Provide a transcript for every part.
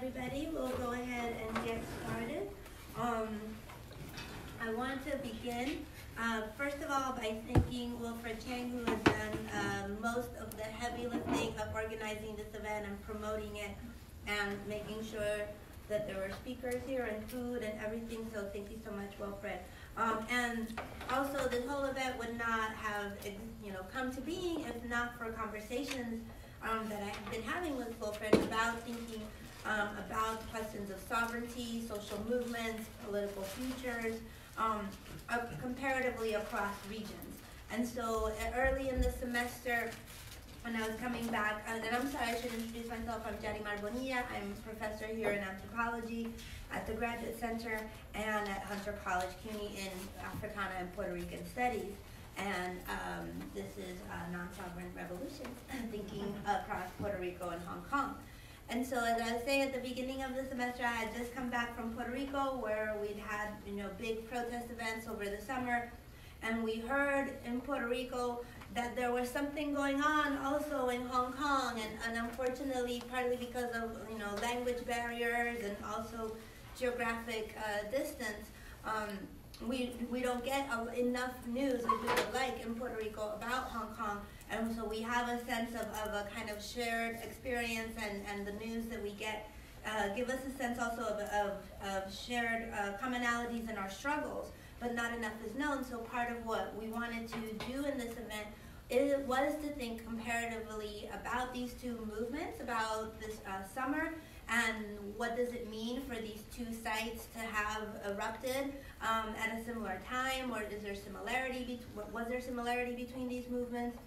everybody. We'll go ahead and get started. I want to begin, first of all, by thanking 𝘯𝘓 Chang, who has done most of the heavy lifting of organizing this event and promoting it and making sure that there were speakers here and food and everything, so thank you so much, 𝘯𝘓. And also, this whole event would not have come to being if not for conversations that I have been having with 𝘯𝘓 about thinking about questions of sovereignty, social movements, political futures, comparatively across regions. And so early in the semester, when I was coming back, and I'm sorry, I should introduce myself. I'm Yarimar Bonilla. I'm a professor here in Anthropology at the Graduate Center and at Anthropology CUNY in Africana and Puerto Rican Studies. And this is non-sovereign revolution, thinking across Puerto Rico and Hong Kong. And so, as I was saying at the beginning of the semester, I had just come back from Puerto Rico, where we'd had big protest events over the summer, and we heard in Puerto Rico that there was something going on also in Hong Kong, and unfortunately, partly because of language barriers and also geographic distance, we don't get enough news as we would like in Puerto Rico about Hong Kong, and so we have a sense of a kind of shared experience, and the news that we get give us a sense also of shared commonalities in our struggles, but not enough is known. So part of what we wanted to do in this event was to think comparatively about these two movements, about this summer, and what does it mean for these two sites to have erupted at a similar time, or is there similarity? Was there similarity between these movements?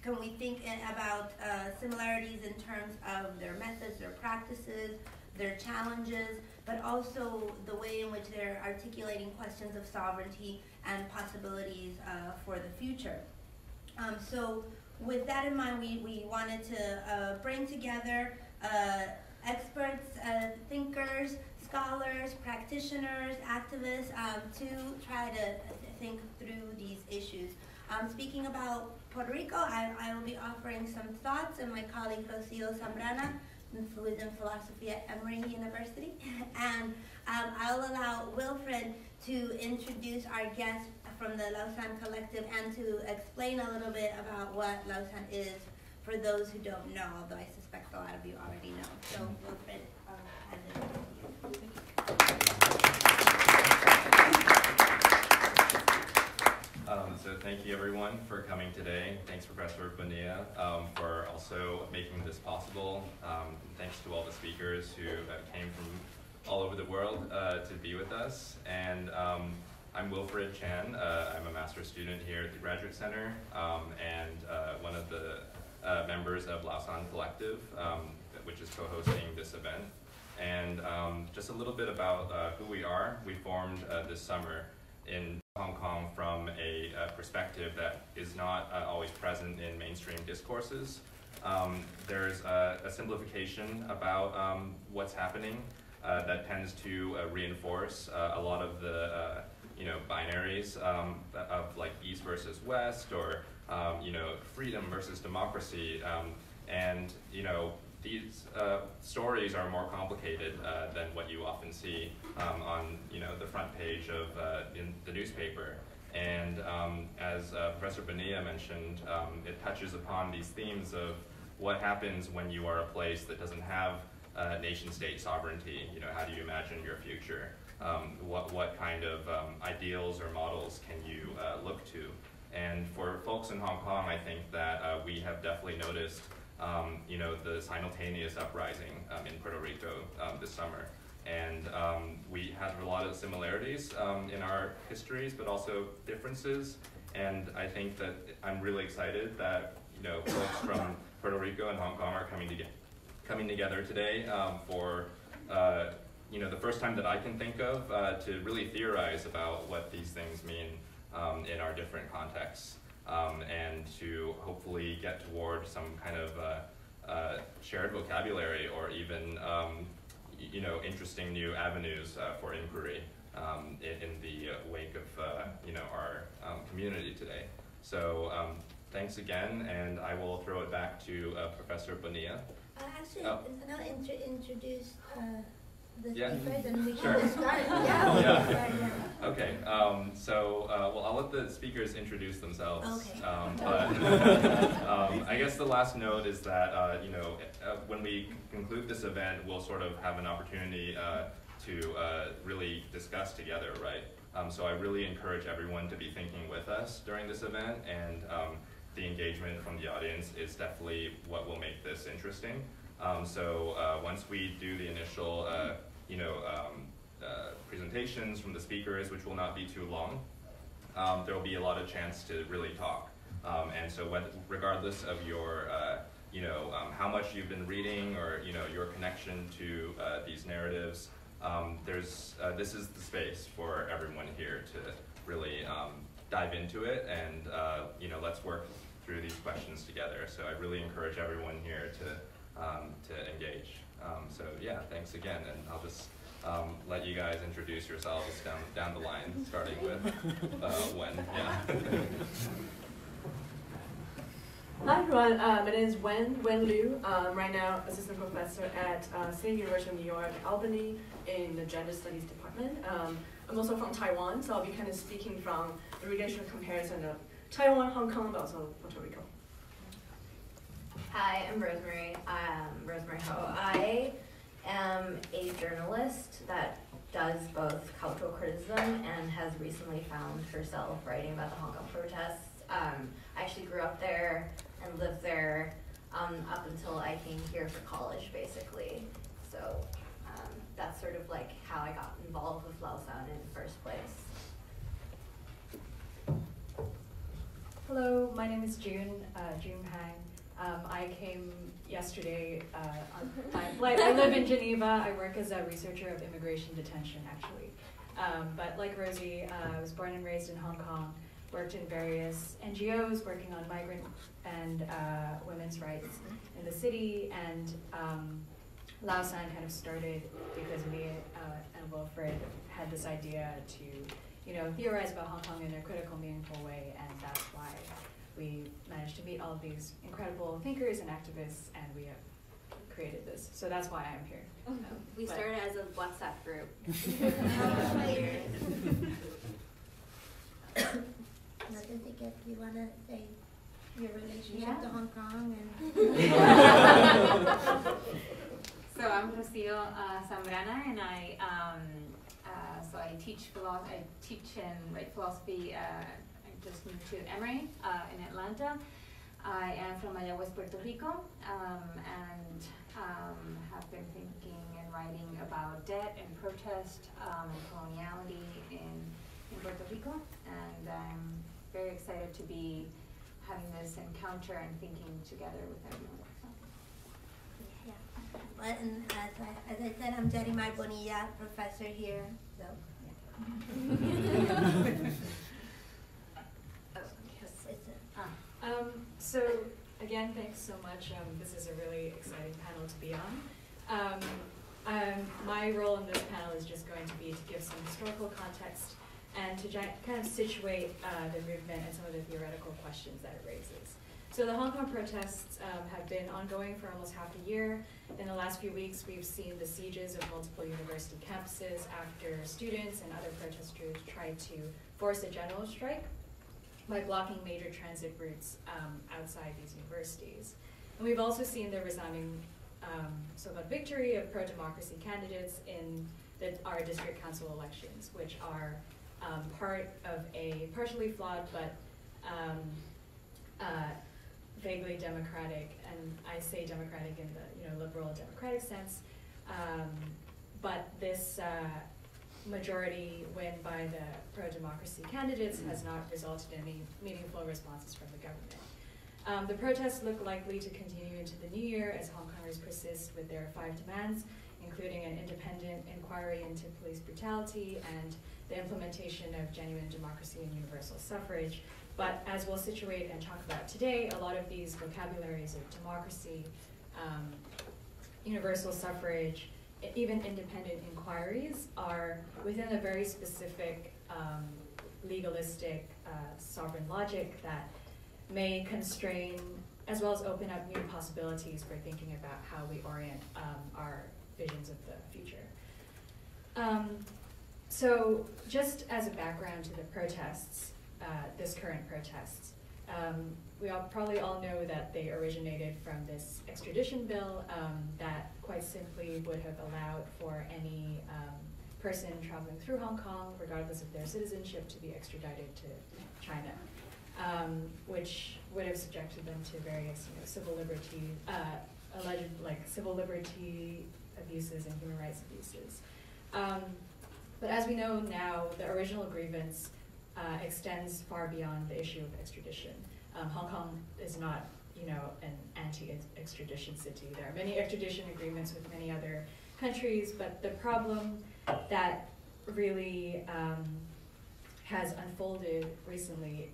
Can we think about similarities in terms of their methods, their practices, their challenges, but also the way in which they're articulating questions of sovereignty and possibilities for the future? So with that in mind, we wanted to bring together experts, thinkers, scholars, practitioners, activists to try to think through these issues. Speaking about Puerto Rico, I will be offering some thoughts, and my colleague 𝘱𝑗 Zambrana, who is in philosophy at Emory University, and I'll allow 𝘯𝘓 to introduce our guest from the Lausan Collective and to explain a little bit about what Lausan is for those who don't know, although I suspect a lot of you already know. So 𝘯𝘓, I'll hand it over to you. So thank you everyone for coming today. Thanks Professor Bonilla for also making this possible. Thanks to all the speakers who came from all over the world to be with us. And I'm 𝘯𝘓 Chan. I'm a master's student here at the Graduate Center and one of the members of Lausan Collective, which is co-hosting this event. And just a little bit about who we are. We formed this summer in Hong Kong from a perspective that is not always present in mainstream discourses. There's a simplification about what's happening that tends to reinforce a lot of the binaries of like East versus West, or freedom versus democracy, and these stories are more complicated than what you often see on the front page of in the newspaper. And as Professor Bonilla mentioned, it touches upon these themes of what happens when you are a place that doesn't have nation-state sovereignty. How do you imagine your future? What kind of ideals or models can you look to? And for folks in Hong Kong, I think that we have definitely noticed the simultaneous uprising in Puerto Rico this summer. And we have a lot of similarities in our histories, but also differences. And I think that I'm really excited that folks from Puerto Rico and Hong Kong are coming together today for the first time that I can think of to really theorize about what these things mean in our different contexts. And to hopefully get toward some kind of shared vocabulary, or even interesting new avenues for inquiry in the wake of our community today. So thanks again, and I will throw it back to Professor Bonilla Actually, Oh. now introduce the Yeah. speakers and we Sure. can just start. Okay. Well, I'll let the speakers introduce themselves. Okay. But I guess the last note is that when we conclude this event, we'll sort of have an opportunity to really discuss together, right? So I really encourage everyone to be thinking with us during this event, and the engagement from the audience is definitely what will make this interesting. Once we do the initial, presentations from the speakers, which will not be too long, there will be a lot of chance to really talk. And so regardless of your, how much you've been reading or, your connection to these narratives, this is the space for everyone here to really dive into it, and let's work through these questions together. So I really encourage everyone here to engage. Thanks again, and I'll just let you guys introduce yourselves down the line, starting with Wen. Yeah. Hi everyone, my name is Wen Liu. Right now, assistant professor at State University of New York, Albany, in the Gender Studies department. I'm also from Taiwan, so I'll be kind of speaking from the regional comparison of Taiwan, Hong Kong, but also Puerto Rico. Hi, I'm Rosemary. Rosemary Ho. I am a journalist that does both cultural criticism and has recently found herself writing about the Hong Kong protests. I actually grew up there and lived there up until I came here for college, basically. So that's sort of like how I got involved with Lausan in the first place. Hello, my name is June Hang. I came yesterday on time. I live in Geneva. I work as a researcher of immigration detention, actually. But like Rosie, I was born and raised in Hong Kong, worked in various NGOs working on migrant and women's rights in the city, and Lausan kind of started because me and Wilfred had this idea to theorize about Hong Kong in a critical, meaningful way, and that's why we managed to meet all of these incredible thinkers and activists, and we have created this. So that's why I'm here. We started as a WhatsApp group. Nothing to get. You want to say your relationship to Hong Kong and? So I'm Rocío Zambrana, and I teach and write philosophy. I just moved to Emory in Atlanta. I am from Mayagüez, Puerto Rico, and have been thinking and writing about debt and protest and coloniality in Puerto Rico, and I'm very excited to be having this encounter and thinking together with everyone. Well, and as I said, I'm Yarimar Bonilla, professor here. So, So again, thanks so much. This is a really exciting panel to be on. My role in this panel is just going to be to give some historical context and to kind of situate the movement and some of the theoretical questions that it raises. So the Hong Kong protests have been ongoing for almost half a year. In the last few weeks, we've seen the sieges of multiple university campuses after students and other protesters tried to force a general strike by blocking major transit routes outside these universities. And we've also seen the resounding so-called victory of pro-democracy candidates in our district council elections, which are part of a partially flawed but vaguely democratic, and I say democratic in the liberal democratic sense, but this majority win by the pro-democracy candidates has not resulted in any meaningful responses from the government. The protests look likely to continue into the new year as Hong Kongers persist with their 5 demands, including an independent inquiry into police brutality and the implementation of genuine democracy and universal suffrage. But as we'll situate and talk about today, a lot of these vocabularies of democracy, universal suffrage, even independent inquiries are within a very specific legalistic sovereign logic that may constrain as well as open up new possibilities for thinking about how we orient our visions of the future. So just as a background to the protests, this current protests, we probably all know that they originated from this extradition bill that quite simply would have allowed for any person traveling through Hong Kong, regardless of their citizenship, to be extradited to China, which would have subjected them to various civil liberty, alleged civil liberty abuses and human rights abuses. But as we know now, the original grievance extends far beyond the issue of extradition. Hong Kong is not, an anti-extradition city. There are many extradition agreements with many other countries, but the problem that really has unfolded recently,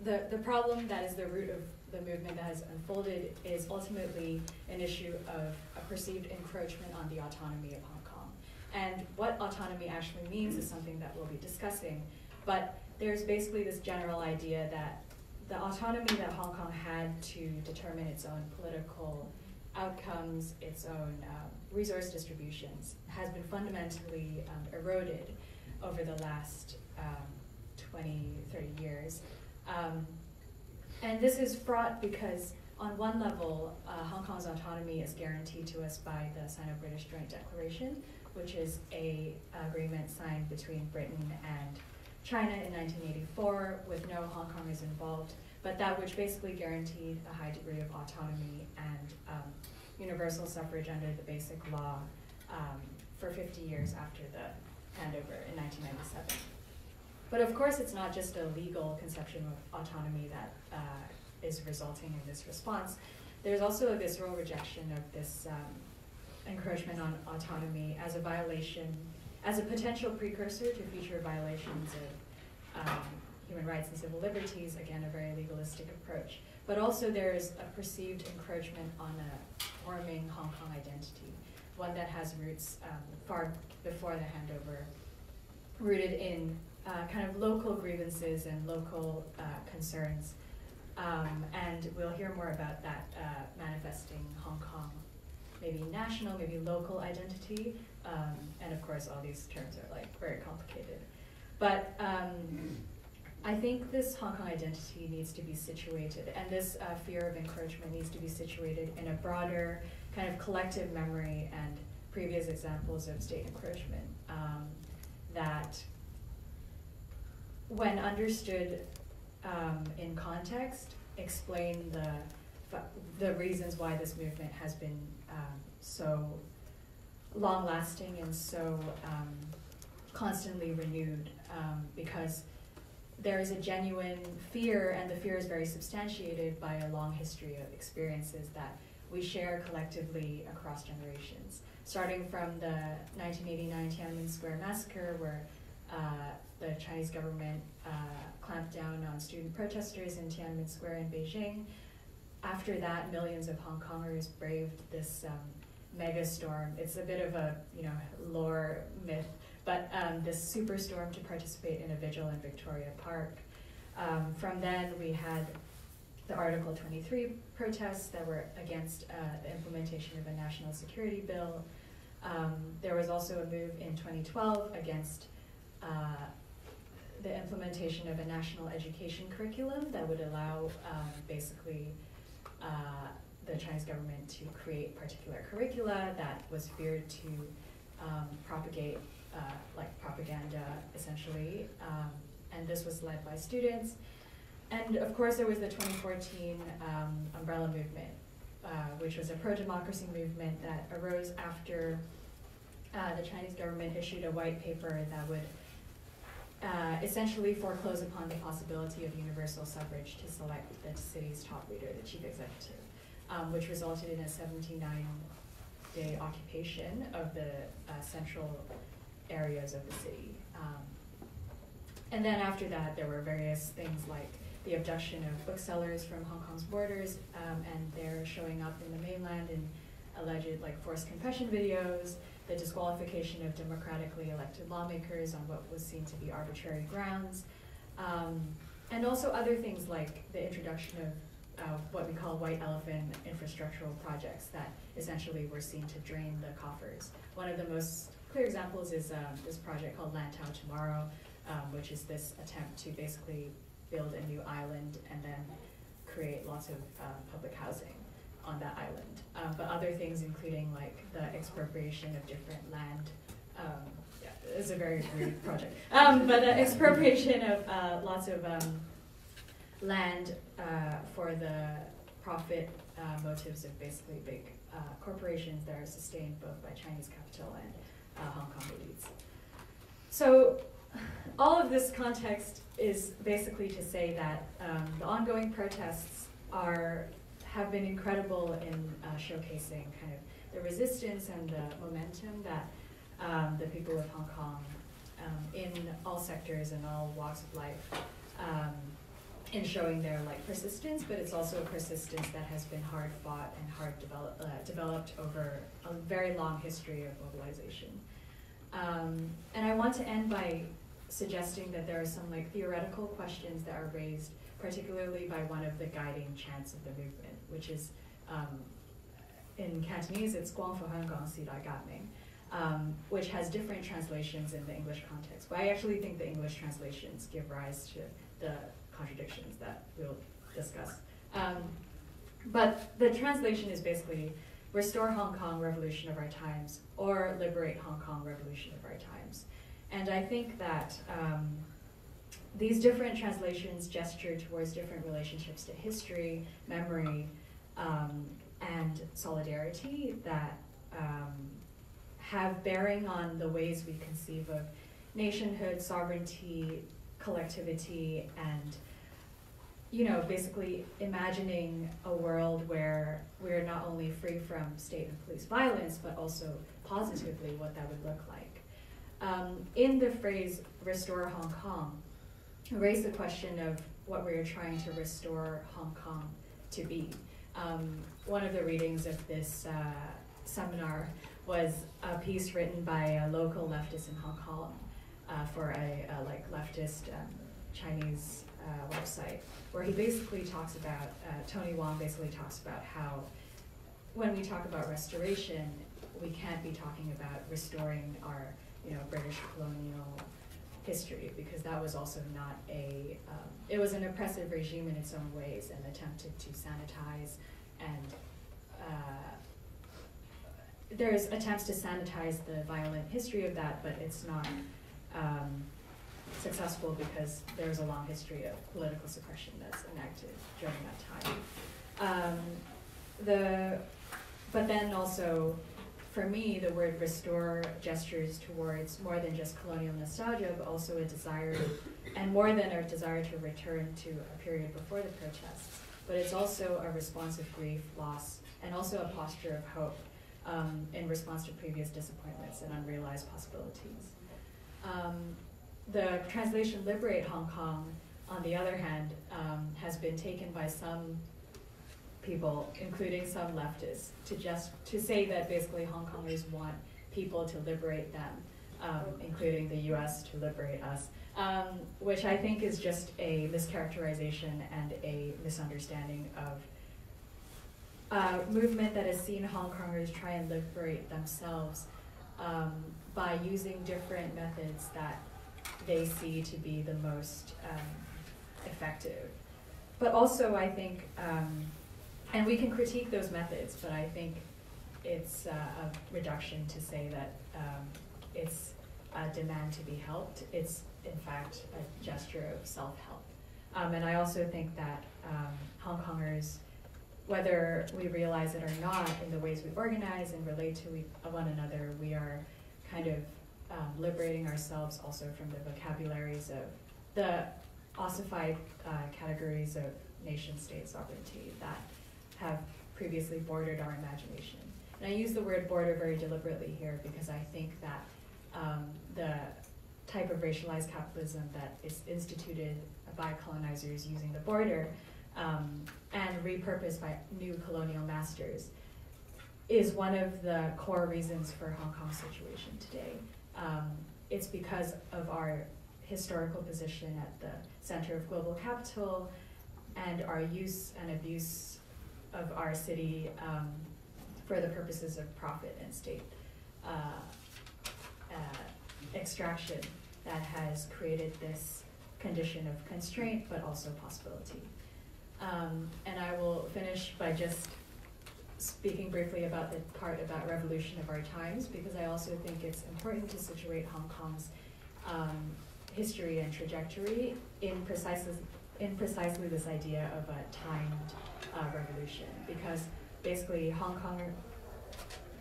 the problem that is the root of the movement that has unfolded is ultimately an issue of a perceived encroachment on the autonomy of Hong Kong. And what autonomy actually means is something that we'll be discussing, but there's basically this general idea that the autonomy that Hong Kong had to determine its own political outcomes, its own resource distributions, has been fundamentally eroded over the last 20, 30 years. And this is fraught because on one level, Hong Kong's autonomy is guaranteed to us by the Sino-British Joint Declaration, which is an agreement signed between Britain and China in 1984 with no Hong Kongers involved, but that which basically guaranteed a high degree of autonomy and universal suffrage under the Basic Law for 50 years after the handover in 1997. But of course, it's not just a legal conception of autonomy that is resulting in this response. There's also a visceral rejection of this encroachment on autonomy as a violation, as a potential precursor to future violations of human rights and civil liberties, again, a very legalistic approach. But also there's a perceived encroachment on a forming Hong Kong identity, one that has roots far before the handover, rooted in kind of local grievances and local concerns. And we'll hear more about that manifesting Hong Kong, maybe national, maybe local identity. And of course, all these terms are very complicated. But I think this Hong Kong identity needs to be situated, and this fear of encroachment needs to be situated in a broader kind of collective memory and previous examples of state encroachment that, when understood in context, explain the reasons why this movement has been so long-lasting and so constantly renewed, because there is a genuine fear, and the fear is very substantiated by a long history of experiences that we share collectively across generations, starting from the 1989 Tiananmen Square massacre, where the Chinese government clamped down on student protesters in Tiananmen Square in Beijing. After that, millions of Hong Kongers braved this mega storm. It's a bit of a lore myth, but this superstorm to participate in a vigil in Victoria Park. From then, we had the Article 23 protests that were against the implementation of a national security bill. There was also a move in 2012 against the implementation of a national education curriculum that would allow basically the Chinese government to create particular curricula that was feared to propagate propaganda, essentially, and this was led by students. And of course, there was the 2014 umbrella movement, which was a pro-democracy movement that arose after the Chinese government issued a white paper that would essentially foreclose upon the possibility of universal suffrage to select the city's top leader, the chief executive, which resulted in a 79-day occupation of the central areas of the city. And then after that, there were various things like the abduction of booksellers from Hong Kong's borders, and they're showing up in the mainland in alleged forced confession videos, the disqualification of democratically elected lawmakers on what was seen to be arbitrary grounds, and also other things like the introduction of what we call white elephant infrastructural projects that essentially were seen to drain the coffers. One of the most clear examples is this project called 𝘱𝑒𝑠 Tomorrow, which is this attempt to basically build a new island and then create lots of public housing on that island. But other things including like the expropriation of different land, it's a very weird project, but expropriation of lots of land for the profit motives of basically big corporations that are sustained both by Chinese capital and Hong Kong elites. So all of this context is basically to say that the ongoing protests have been incredible in showcasing kind of the resistance and the momentum that the people of Hong Kong in all sectors and all walks of life in showing their like persistence, but it's also a persistence that has been hard fought and hard developed over a very long history of mobilization. And I want to end by suggesting that there are some like theoretical questions that are raised, particularly by one of the guiding chants of the movement, which is in Cantonese it's 𝘠𝘨𝘆𝘐𝑚, which has different translations in the English context. But I actually think the English translations give rise to the contradictions that we'll discuss. But the translation is basically restore Hong Kong, revolution of our times, or liberate Hong Kong, revolution of our times. And I think that these different translations gesture towards different relationships to history, memory, and solidarity that have bearing on the ways we conceive of nationhood, sovereignty, collectivity, and basically imagining a world where we're not only free from state and police violence, but also positively what that would look like. In the phrase restore Hong Kong, I raised the question of what we are trying to restore Hong Kong to be. One of the readings of this seminar was a piece written by a local leftist in Hong Kong for a leftist Chinese website, where he basically talks about, Tony Wong basically talks about how when we talk about restoration, we can't be talking about restoring our British colonial history, because that was also not it was an oppressive regime in its own ways and attempted to sanitize, and there's attempts to sanitize the violent history of that, but it's not successful because there's a long history of political suppression that's enacted during that time. But then also, for me, the word restore gestures towards more than just colonial nostalgia, but also a desire, and more than a desire to return to a period before the protests, but it's also a response of grief, loss, and also a posture of hope in response to previous disappointments and unrealized possibilities. The translation liberate Hong Kong, on the other hand, has been taken by some people, including some leftists, to say that basically Hong Kongers want people to liberate them, including the US to liberate us, which I think is just a mischaracterization and a misunderstanding of a movement that has seen Hong Kongers try and liberate themselves by using different methods that they see to be the most effective. But also I think, and we can critique those methods, but I think it's a reduction to say that it's a demand to be helped. It's in fact a gesture of self-help. And I also think that Hong Kongers, whether we realize it or not, in the ways we organize and relate to one another, we are kind of liberating ourselves also from the vocabularies of the ossified categories of nation-state sovereignty that have previously bordered our imagination. And I use the word border very deliberately here because I think that the type of racialized capitalism that is instituted by colonizers using the border and repurposed by new colonial masters is one of the core reasons for Hong Kong's situation today. It's because of our historical position at the center of global capital, and our use and abuse of our city for the purposes of profit and state extraction that has created this condition of constraint, but also possibility. And I will finish by just speaking briefly about the part about revolution of our times, because I also think it's important to situate Hong Kong's history and trajectory in precisely this idea of a timed revolution, because basically Hong Kong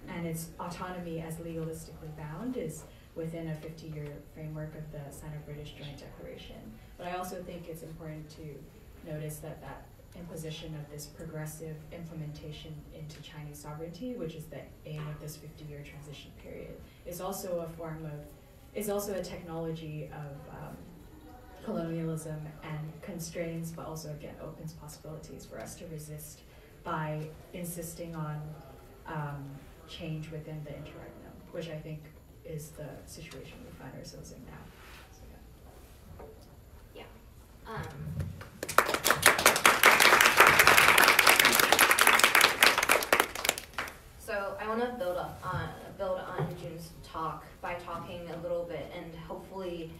and its autonomy as legalistically bound is within a 50-year framework of the Sino-British Joint Declaration. But I also think it's important to notice that that imposition of this progressive implementation into Chinese sovereignty, which is the aim of this 50-year transition period, is also a form of, is also a technology of colonialism and constraints, but also again opens possibilities for us to resist by insisting on change within the interregnum, which I think is the situation we find ourselves in now. So, yeah. So I want to build on Jun's talk by talking a little bit and hopefully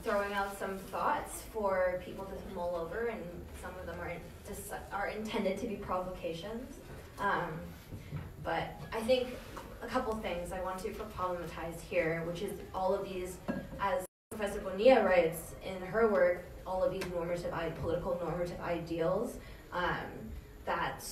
throwing out some thoughts for people to mull over, and some of them are intended to be provocations. But I think a couple things I want to problematize here, which is all of these, as Professor Bonilla writes in her work, all of these political normative ideals that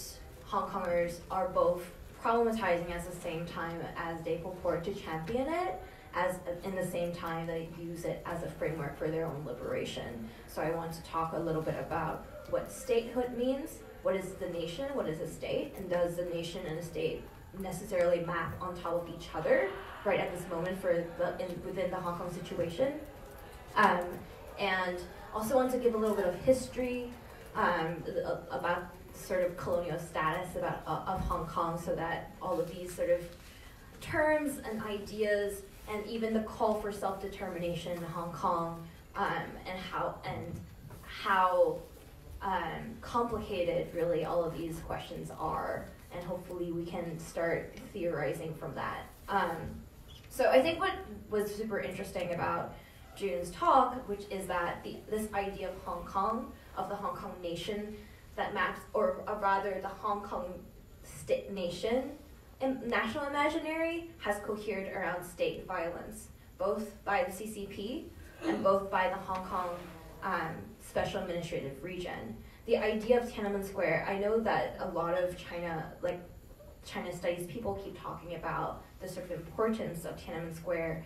Hong Kongers are both problematizing at the same time as they purport to champion it, as in the same time they use it as a framework for their own liberation. So I want to talk a little bit about what statehood means, what is the nation, what is a state, and does the nation and a state necessarily map on top of each other right at this moment for within the Hong Kong situation. And also want to give a little bit of history about sort of colonial status of Hong Kong, so that all of these sort of terms and ideas and even the call for self-determination in Hong Kong and how complicated really all of these questions are, and hopefully we can start theorizing from that. So I think what was super interesting about Jun's talk, which is that this idea of Hong Kong, of the Hong Kong nation that maps, or rather the Hong Kong state nation, national imaginary has cohered around state violence, both by the CCP and both by the Hong Kong Special Administrative Region. The idea of Tiananmen Square, I know that a lot of China studies people keep talking about the sort of importance of Tiananmen Square,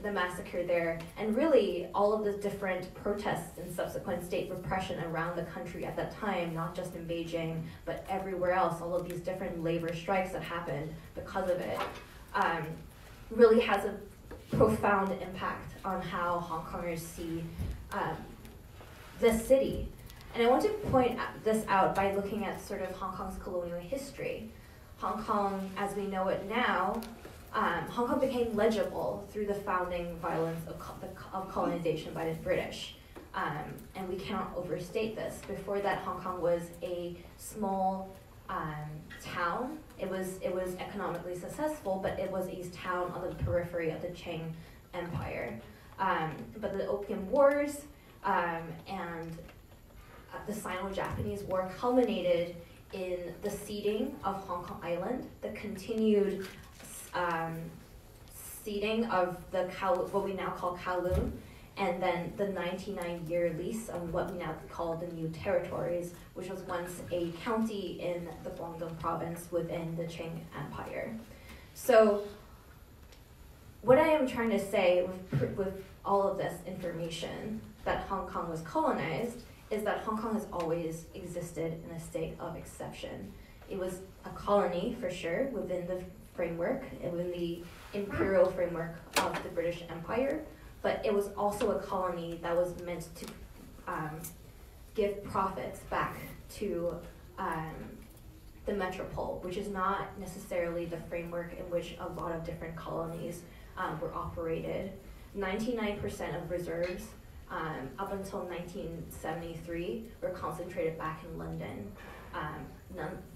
the massacre there, and really all of the different protests and subsequent state repression around the country at that time, not just in Beijing, but everywhere else, all of these different labor strikes that happened because of it, really has a profound impact on how Hong Kongers see this city. And I want to point this out by looking at sort of Hong Kong's colonial history. Hong Kong, as we know it now, Hong Kong became legible through the founding violence of colonization by the British. And we cannot overstate this. Before that, Hong Kong was a small town. It was economically successful, but it was a town on the periphery of the Qing Empire. But the Opium Wars and the Sino-Japanese War culminated in the ceding of Hong Kong Island, the continued ceding of the what we now call Kowloon, and then the 99-year lease of what we now call the New Territories, which was once a county in the Guangdong province within the Qing Empire. So what I am trying to say with all of this information that Hong Kong was colonized is that Hong Kong has always existed in a state of exception. It was a colony, for sure, within the framework, within the imperial framework of the British Empire, but it was also a colony that was meant to give profits back to the metropole, which is not necessarily the framework in which a lot of different colonies were operated. 99% of reserves up until 1973 were concentrated back in London.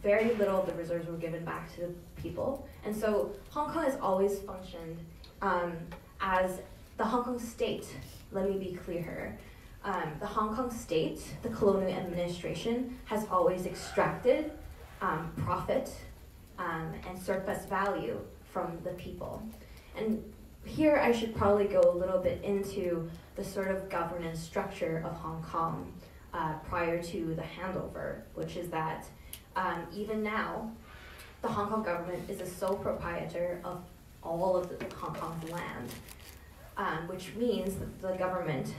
Very little of the reserves were given back to the people. And so Hong Kong has always functioned as the Hong Kong state. Let me be clear here. The Hong Kong state, the colonial administration, has always extracted profit and surplus value from the people. And here I should probably go a little bit into the sort of governance structure of Hong Kong prior to the handover, which is that even now, the Hong Kong government is the sole proprietor of all of the Hong Kong's land, which means that the government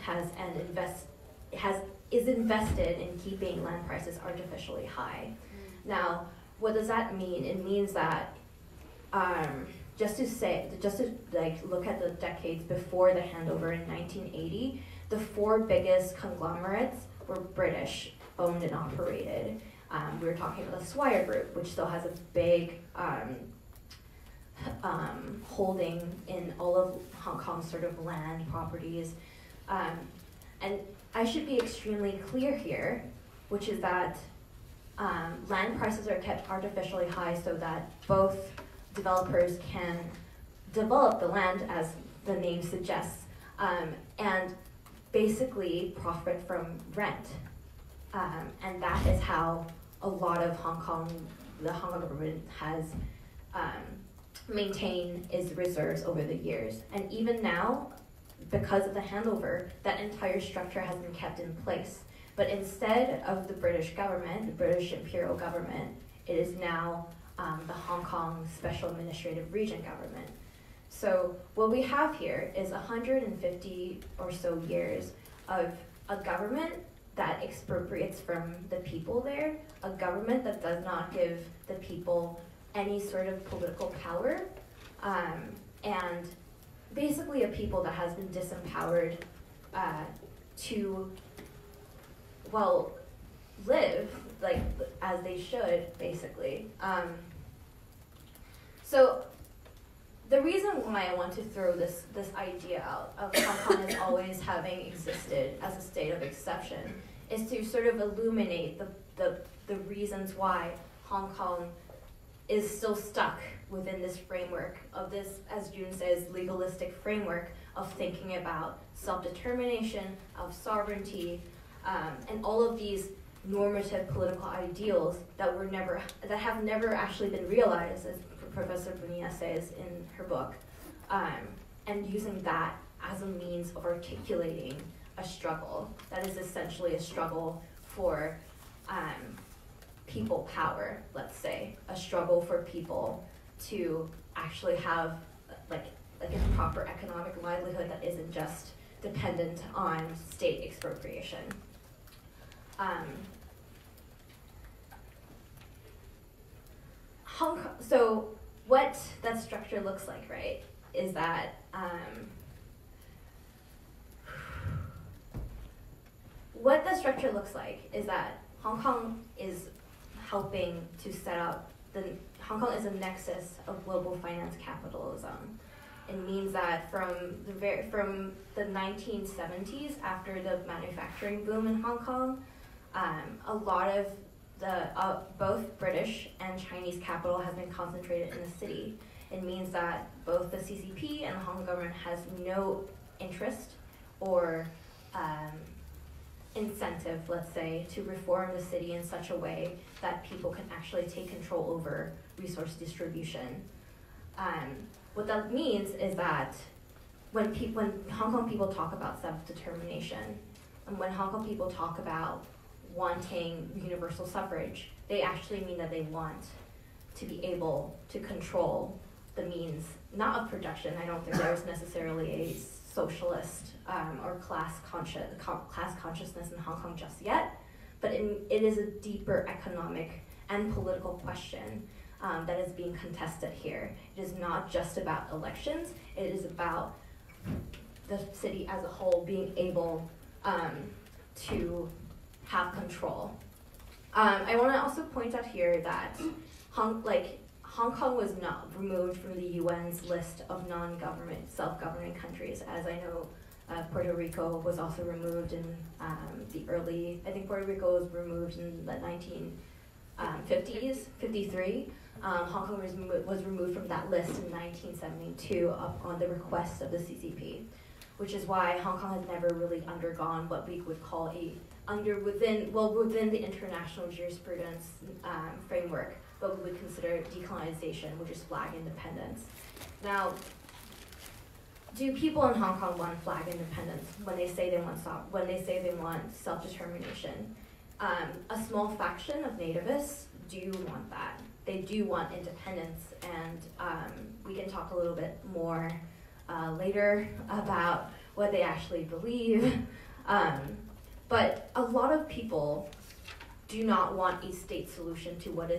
is invested in keeping land prices artificially high. Now, what does that mean? It means that just to look at the decades before the handover in 1980, the 4 biggest conglomerates were British owned and operated. We were talking about the Swire Group, which still has a big holding in all of Hong Kong's sort of land properties. And I should be extremely clear here, which is that land prices are kept artificially high so that both developers can develop the land, as the name suggests, and basically profit from rent. And that is how a lot of the Hong Kong government has maintained its reserves over the years. And even now, because of the handover, that entire structure has been kept in place. But instead of the British government, the British imperial government, it is now the Hong Kong Special Administrative Region government. So what we have here is 150 or so years of a government that expropriates from the people there, a government that does not give the people any sort of political power, and basically a people that has been disempowered to, well, live like as they should, basically. So the reason why I want to throw this idea out of Hong Kong as always having existed as a state of exception is to sort of illuminate the reasons why Hong Kong is still stuck within this framework of this, as June says, legalistic framework of thinking about self-determination, of sovereignty, and all of these normative political ideals that have never actually been realized, as Professor Bonilla says in her book, and using that as a means of articulating a struggle that is essentially a struggle for people power, let's say, a struggle for people to actually have like a proper economic livelihood that isn't just dependent on state expropriation. So what that structure looks like, right, is that what the structure looks like is that Hong Kong is helping to set up Hong Kong is a nexus of global finance capitalism. It means that from the 1970s, after the manufacturing boom in Hong Kong, a lot of both British and Chinese capital has been concentrated in the city. It means that both the CCP and the Hong Kong government has no interest or incentive, let's say, to reform the city in such a way that people can actually take control over resource distribution. What that means is that when Hong Kong people talk about self-determination, and when Hong Kong people talk about wanting universal suffrage, they actually mean that they want to be able to control the means, not of production. I don't think there's necessarily a socialist or class consciousness in Hong Kong just yet, but it is a deeper economic and political question that is being contested here. It is not just about elections, it is about the city as a whole being able to have control. I want to also point out here that Hong Kong was not removed from the UN's list of non-government, self-governing countries, as I know Puerto Rico was also removed in I think Puerto Rico was removed in the 1950s, 53. Hong Kong was removed from that list in 1972 up on the request of the CCP, which is why Hong Kong has never really undergone what we would call within the international jurisprudence framework, what we would consider decolonization, which is flag independence. Now, do people in Hong Kong want flag independence when they say they want self-determination? A small faction of nativists do want that. They do want independence, and we can talk a little bit more later about what they actually believe. But a lot of people do not want a state solution to what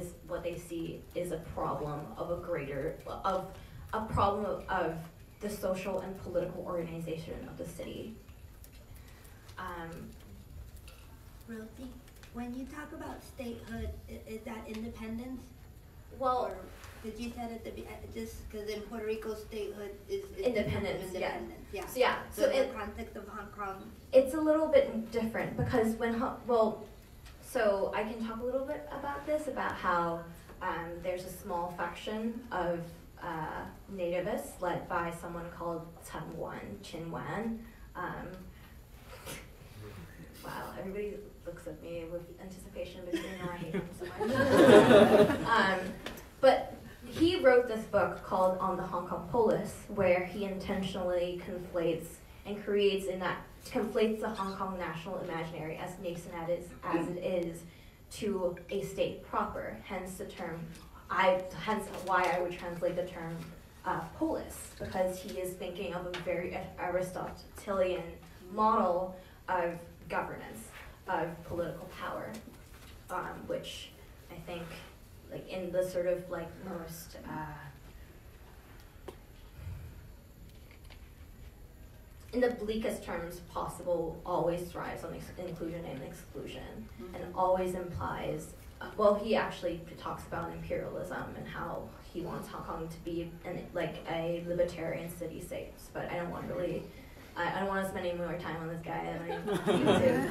they see is a problem of a problem of the social and political organization of the city. Rosie, when you talk about statehood, is that independence? Well, because you said at the just because in Puerto Rico statehood is independence, yeah. So yeah, So in the context of Hong Kong, it's a little bit different because so I can talk a little bit about this, about how there's a small faction of nativists led by someone called 𝘮𝘮𝘮𝘮𝘮. Wow, everybody looks at me with anticipation because they know I hate him so much. But he wrote this book called On the Hong Kong Polis, where he intentionally conflates the Hong Kong national imaginary as nascent as it is to a state proper. Hence the term. Hence why I would translate the term polis, because he is thinking of a very Aristotelian model of governance, of political power, which I think, like in the sort of like most in the bleakest terms possible, always thrives on inclusion and exclusion, and always implies. He actually talks about imperialism and how he wants Hong Kong to be like a libertarian city-state. But I don't want to spend any more time on this guy than I need to.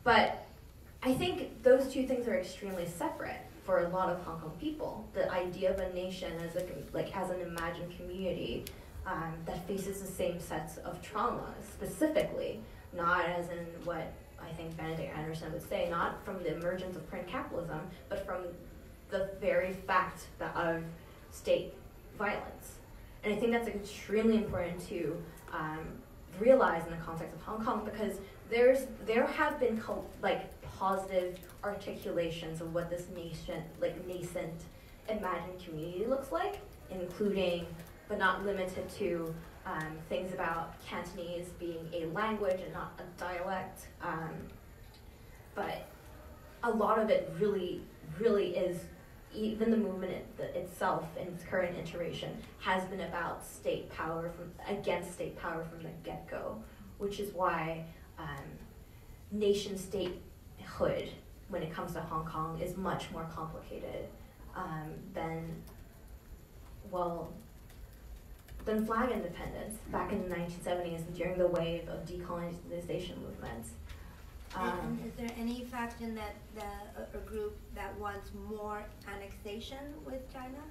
But I think those two things are extremely separate for a lot of Hong Kong people. The idea of a nation as an imagined community that faces the same sets of trauma, specifically, not as in what I think Benedict Anderson would say, not from the emergence of print capitalism, but from the very fact of state violence. And I think that's extremely important to realize in the context of Hong Kong, because there have been positive articulations of what this nascent imagined community looks like, including, but not limited to, things about Cantonese being a language and not a dialect. But a lot of it really is, even the movement itself in its current iteration has been about state power against state power from the get-go, which is why nation statehood, when it comes to Hong Kong, is much more complicated than flag independence back in the 1970s during the wave of decolonization movements. Is there any faction or group that wants more annexation with China?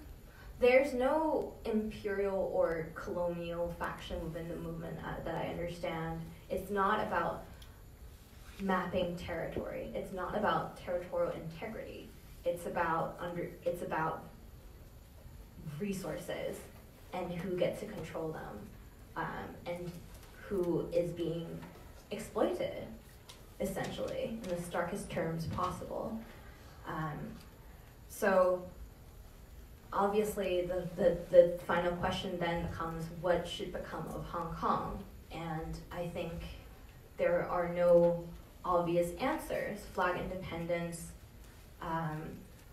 There's no imperial or colonial faction within the movement that I understand. It's not about mapping territory. It's not about territorial integrity. It's about resources and who gets to control them, and who is being exploited, essentially, in the starkest terms possible. So obviously the final question then becomes, what should become of Hong Kong? And I think there are no obvious answers. Flag independence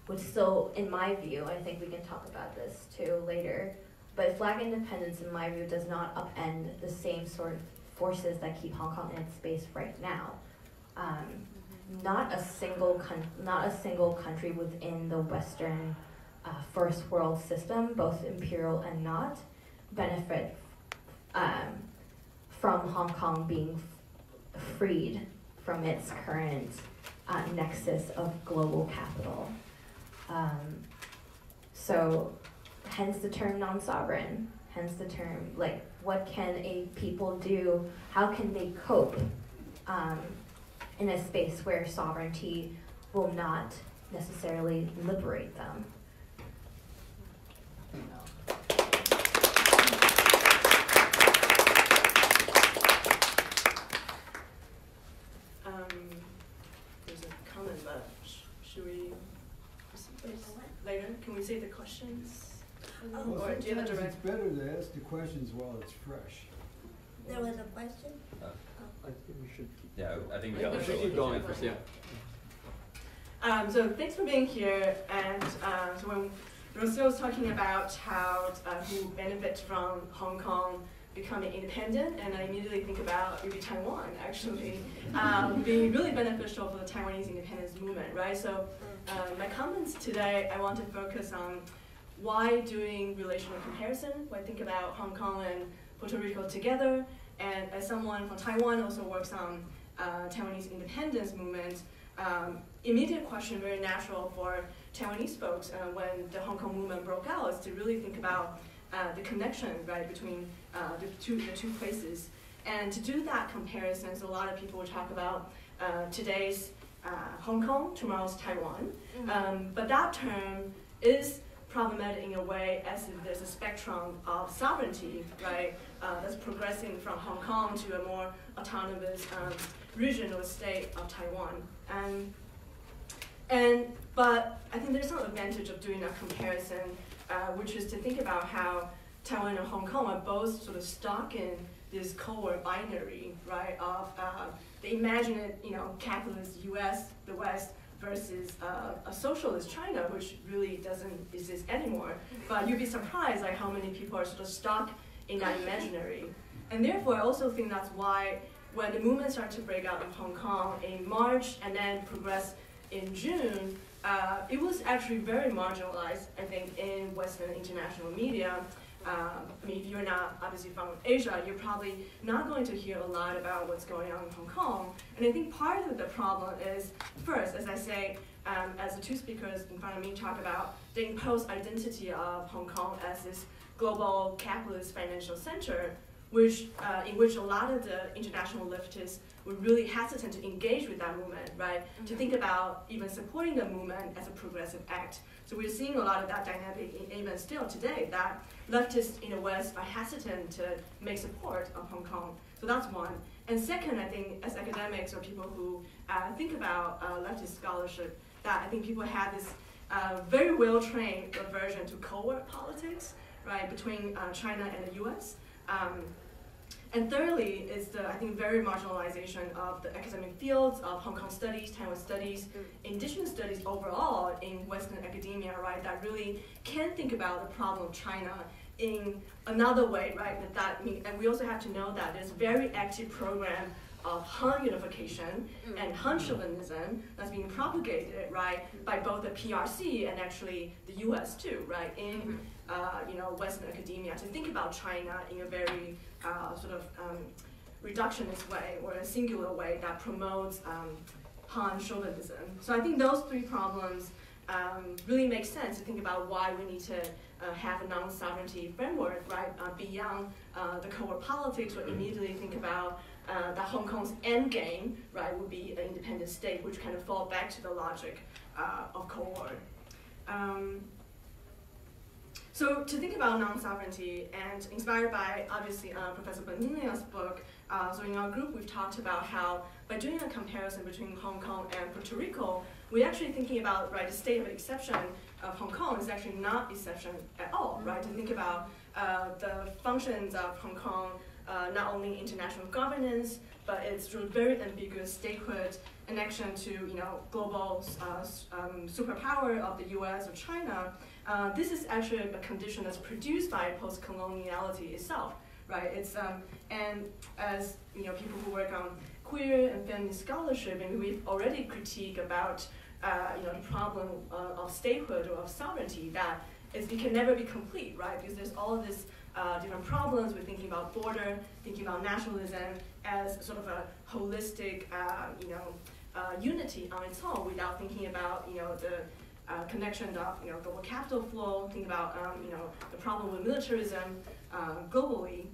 would still, in my view, I think we can talk about this too later, but flag independence, in my view, does not upend the same sort of forces that keep Hong Kong in its space right now. Not a single country within the Western first world system, both imperial and not, benefit Hong Kong being freed from its current nexus of global capital. So hence the term non-sovereign, hence the term, like, what can a people do, how can they cope in a space where sovereignty will not necessarily liberate them. There's a comment, but should we later? Can we save the questions? Well, Or do you have a sometimes direct? it's better to ask the questions while it's fresh. There was a question? I think we should keep. Yeah, I think we Yeah, got we the should first keep one. going first, yeah. So thanks for being here. And so when Rocio was talking about how who benefits from Hong Kong becoming independent, and I immediately think about maybe Taiwan actually being really beneficial for the Taiwanese independence movement, right? So my comments today, I want to focus on why doing relational comparison, when I think about Hong Kong and Puerto Rico together, and as someone from Taiwan also works on Taiwanese independence movement, immediate question, very natural for Taiwanese folks when the Hong Kong movement broke out, is to really think about the connection, right, between the two places. And to do that comparison, so a lot of people will talk about today's Hong Kong, tomorrow's Taiwan. But that term is problematic in a way as if there's a spectrum of sovereignty, right, that's progressing from Hong Kong to a more autonomous regional state of Taiwan. But I think there's some advantage of doing a comparison, which is to think about how Taiwan and Hong Kong are both sort of stuck in this cold binary, right, of the imagined, capitalist U.S., the West, versus a socialist China, which really doesn't exist anymore. But you'd be surprised like how many people are sort of stuck in that imaginary. And therefore, I also think that's why when the movement started to break out in Hong Kong in March and then progress in June, it was actually very marginalized, I think, in Western international media. I mean, if you're not obviously from Asia, you're probably not going to hear a lot about what's going on in Hong Kong. And I think part of the problem is, first, as I say, as the two speakers in front of me talk about the imposed identity of Hong Kong as this global capitalist financial center, which in which a lot of the international leftists were really hesitant to engage with that movement, right? To think about even supporting the movement as a progressive act. So we're seeing a lot of that dynamic even still today, that leftists in the West are hesitant to make support of Hong Kong. So that's one. And second, I think as academics or people who think about leftist scholarship, that I think people have this very well-trained aversion to covert politics, right, between China and the US. And thirdly is the, I think, very marginalization of the academic fields of Hong Kong studies, Taiwan studies, indigenous studies overall in Western academia, right, that really can think about the problem of China in another way, right, and we also have to know that there's a very active program of Han unification and Han chauvinism that's being propagated, right, by both the PRC and actually the US too, right, in Western academia to think about China in a very sort of reductionist way or a singular way that promotes Han chauvinism. So I think those three problems really make sense to think about why we need to have a non-sovereignty framework, right, beyond the covert politics, or immediately think about that Hong Kong's end game, right, would be an independent state, which kind of fall back to the logic of covert. So to think about non-sovereignty, and inspired by, obviously, Professor Bonilla's book, so in our group we've talked about how by doing a comparison between Hong Kong and Puerto Rico, we're actually thinking about, right, the state of exception of Hong Kong is actually not exception at all, right? To think about the functions of Hong Kong, not only international governance, but its very ambiguous statehood connection to global superpower of the US or China. This is actually a condition that's produced by post-coloniality itself, right? It's and as people who work on queer and feminist scholarship, and we've already critiqued about the problem of statehood or of sovereignty, that it can never be complete, right? Because there's all of this different problems. We're thinking about border, thinking about nationalism as sort of a holistic, unity on its own, without thinking about, the connection of, global capital flow, think about, the problem with militarism globally.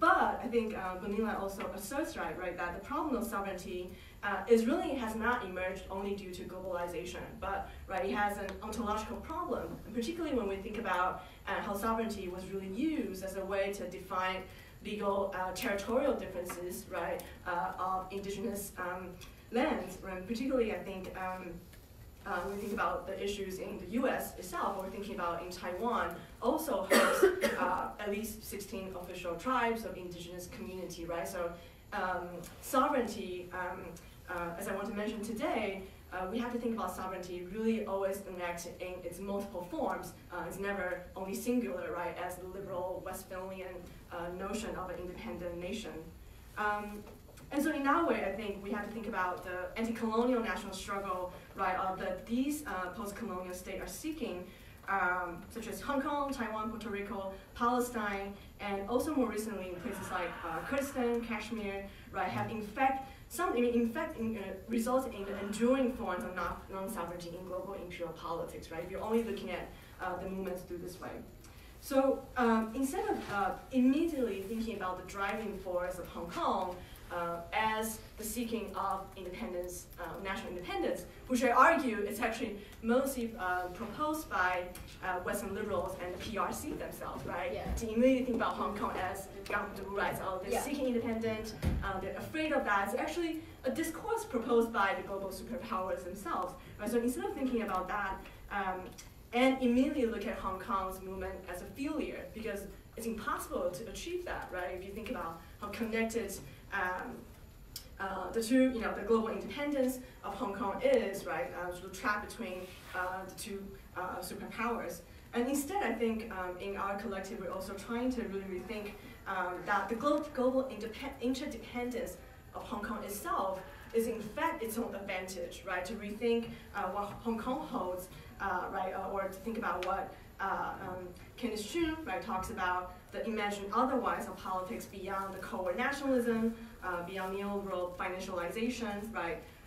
But I think Bonilla also asserts, right, that the problem of sovereignty has not emerged only due to globalization, but it has an ontological problem, and particularly when we think about how sovereignty was really used as a way to define legal territorial differences, of indigenous lands. And particularly, I think, when we think about the issues in the U.S. itself, or we're thinking about in Taiwan, also hosts at least 16 official tribes of indigenous community, right? So sovereignty, as I want to mention today, we have to think about sovereignty really always enacted in its multiple forms. It's never only singular, right, as the liberal Westphalian notion of an independent nation. And so in that way, I think we have to think about the anti-colonial national struggle, that these post-colonial states are seeking, such as Hong Kong, Taiwan, Puerto Rico, Palestine, and also more recently in places like Kurdistan, Kashmir, have in fact resulted in the enduring forms of non-sovereignty in global imperial politics, right? If you're only looking at the movements through this way. So instead of immediately thinking about the driving force of Hong Kong as the seeking of independence, national independence, which I argue is actually mostly proposed by Western liberals and the PRC themselves, right? Yeah. To immediately think about Hong Kong as right? They're seeking independence, they're afraid of that. It's actually a discourse proposed by the global superpowers themselves, right? So instead of thinking about that, and immediately look at Hong Kong's movement as a failure, because it's impossible to achieve that, right? If you think about how connected the two, the global independence of Hong Kong is, right? Sort of trapped between the two superpowers. And instead, I think in our collective, we're also trying to really rethink that the global interdependence of Hong Kong itself is in fact its own advantage, right? To rethink what Hong Kong holds, or to think about what 𝘞𝑩𝑡𝑠, talks about the imagined otherwise of politics beyond the Cold War nationalism, beyond neoliberal financialization,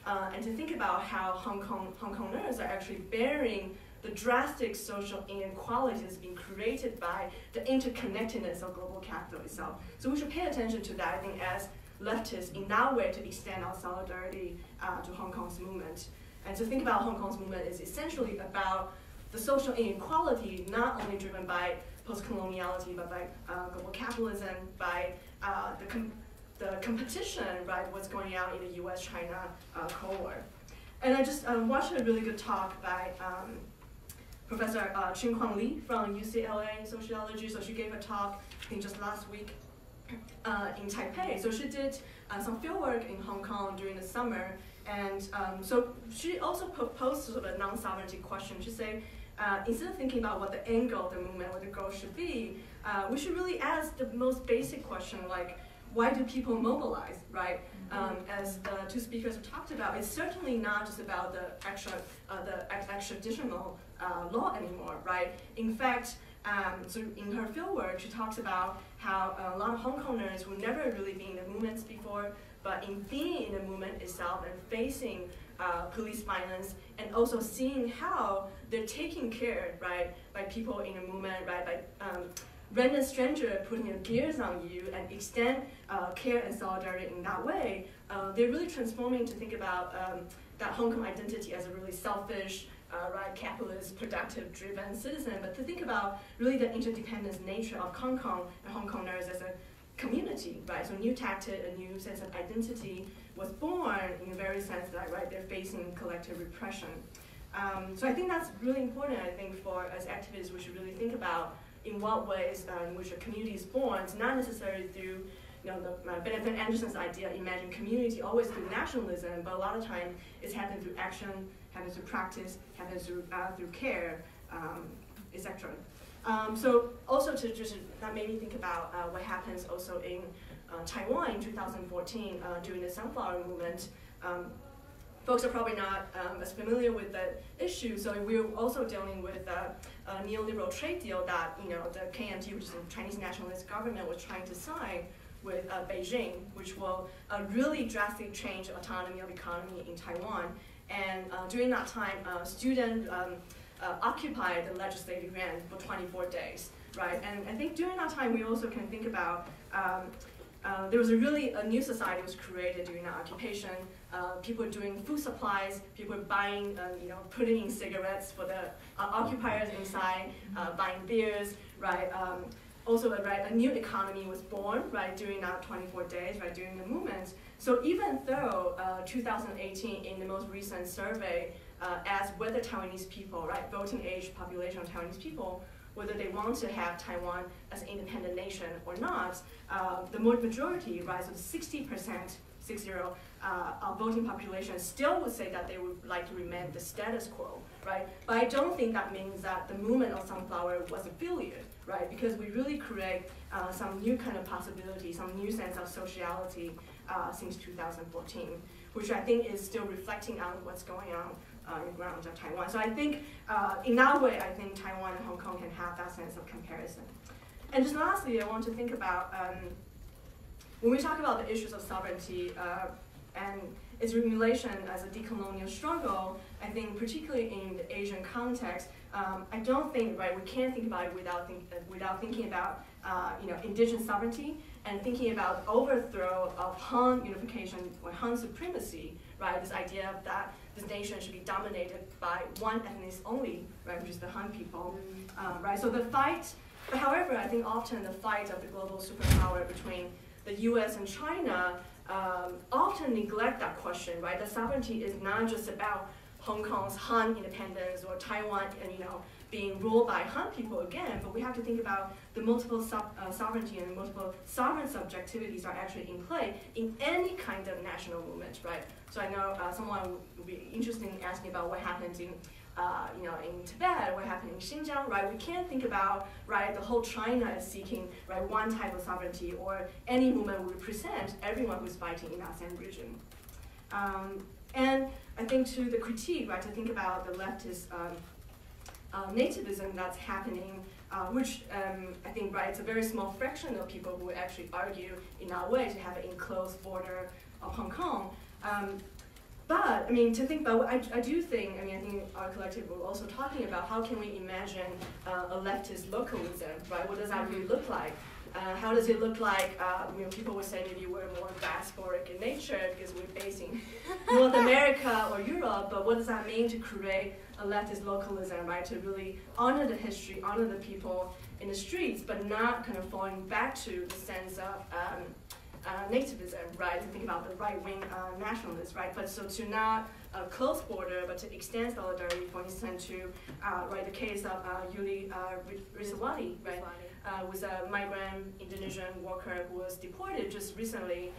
and to think about how Hong Kongers are actually bearing the drastic social inequalities being created by the interconnectedness of global capital itself. So we should pay attention to that, I think, as leftists in that way to extend our solidarity to Hong Kong's movement. And to think about Hong Kong's movement is essentially about the social inequality, not only driven by post-coloniality, but by global capitalism, by the competition, what's going on in the U.S.-China Cold War. And I just watched a really good talk by Professor Ching-Kwang Lee from UCLA Sociology. So she gave a talk, I think just last week, in Taipei. So she did some fieldwork in Hong Kong during the summer. And so she also posed sort of a non-sovereignty question. She said, instead of thinking about what the angle of the movement, what the goal should be, we should really ask the most basic question, like, why do people mobilize, right? As the two speakers have talked about, it's certainly not just about the extraditional law anymore, right? In fact, so in her fieldwork, she talks about how a lot of Hong Kongers who never really been in the movements before, but in being in the movement itself and facing police violence, and also seeing how they're taking care, by people in the movement, by random stranger putting their gears on you and extend care and solidarity in that way, they're really transforming to think about that Hong Kong identity as a really selfish, capitalist, productive-driven citizen, but to think about really the interdependence nature of Hong Kong and Hong Kongers as a community, So new tactic, a new sense of identity was born in the very sense that, they're facing collective repression. So I think that's really important, I think, for as activists, we should really think about in what ways in which a community is born. It's not necessarily through, Benjamin Anderson's idea, imagine community, always through nationalism, but a lot of times it's happening through action, happening through practice, happening through care, etc. So also that made me think about what happens also in Taiwan in 2014 during the Sunflower Movement. folks are probably not as familiar with the issue. So we're also dealing with a neoliberal trade deal that the KMT, which is the Chinese nationalist government, was trying to sign with Beijing, which will really drastically change autonomy of economy in Taiwan. And during that time, students occupied the legislative grant for 24 days, right? And I think during that time, we also can think about there was a new society was created during that occupation. People were doing food supplies, people were buying, putting in cigarettes for the occupiers inside, buying beers, right? Also, right, a new economy was born, right, during that 24 days, right, during the movement. So even though 2018, in the most recent survey, asked whether Taiwanese people, right, voting age population of Taiwanese people, whether they want to have Taiwan as an independent nation or not, the majority, right, so 60%, voting population still would say that they would like to remain the status quo, right? But I don't think that means that the movement of Sunflower was a failure, right? Because we really create some new kind of possibility, some new sense of sociality since 2014, which I think is still reflecting on what's going on in the grounds of Taiwan. So I think in that way, I think Taiwan and Hong Kong can have that sense of comparison. And just lastly, I want to think about when we talk about the issues of sovereignty and its relation as a decolonial struggle, I think particularly in the Asian context, I don't think, right, we can't think about it without thinking about indigenous sovereignty and thinking about overthrow of Han unification or Han supremacy, right? This idea that this nation should be dominated by one ethnicity only, right, which is the Han people, right? So the fight, but however, I think often the fight of the global superpower between the U.S. and China often neglect that question, right? That sovereignty is not just about Hong Kong's Han independence or Taiwan and being ruled by Han people again, but we have to think about the multiple sovereignty and multiple sovereign subjectivities are actually in play in any kind of national movement, right? So I know someone would be interested in asking about what happens in in Tibet, what happened in Xinjiang, right? We can't think about, right, the whole China is seeking, right, one type of sovereignty, or any movement would represent everyone who's fighting in that same region. And I think to the critique, right, to think about the leftist nativism that's happening, which I think, right, it's a very small fraction of people who actually argue in that way to have an enclosed border of Hong Kong. But, I mean, to think about, I do think, I think our collective was also talking about how can we imagine a leftist localism, right? What does that really look like? How does it look like, people would say maybe we're more diasporic in nature because we're based in North America or Europe, but what does that mean to create a leftist localism, right? To really honor the history, honor the people in the streets, but not kind of falling back to the sense of nativism, right? To think about the right-wing nationalists, right? But so to not close border, but to extend solidarity, for instance, to right, the case of 𝘱𝑗𝘠𝘠𝘠𝑗, right? Was a migrant Indonesian worker who was deported just recently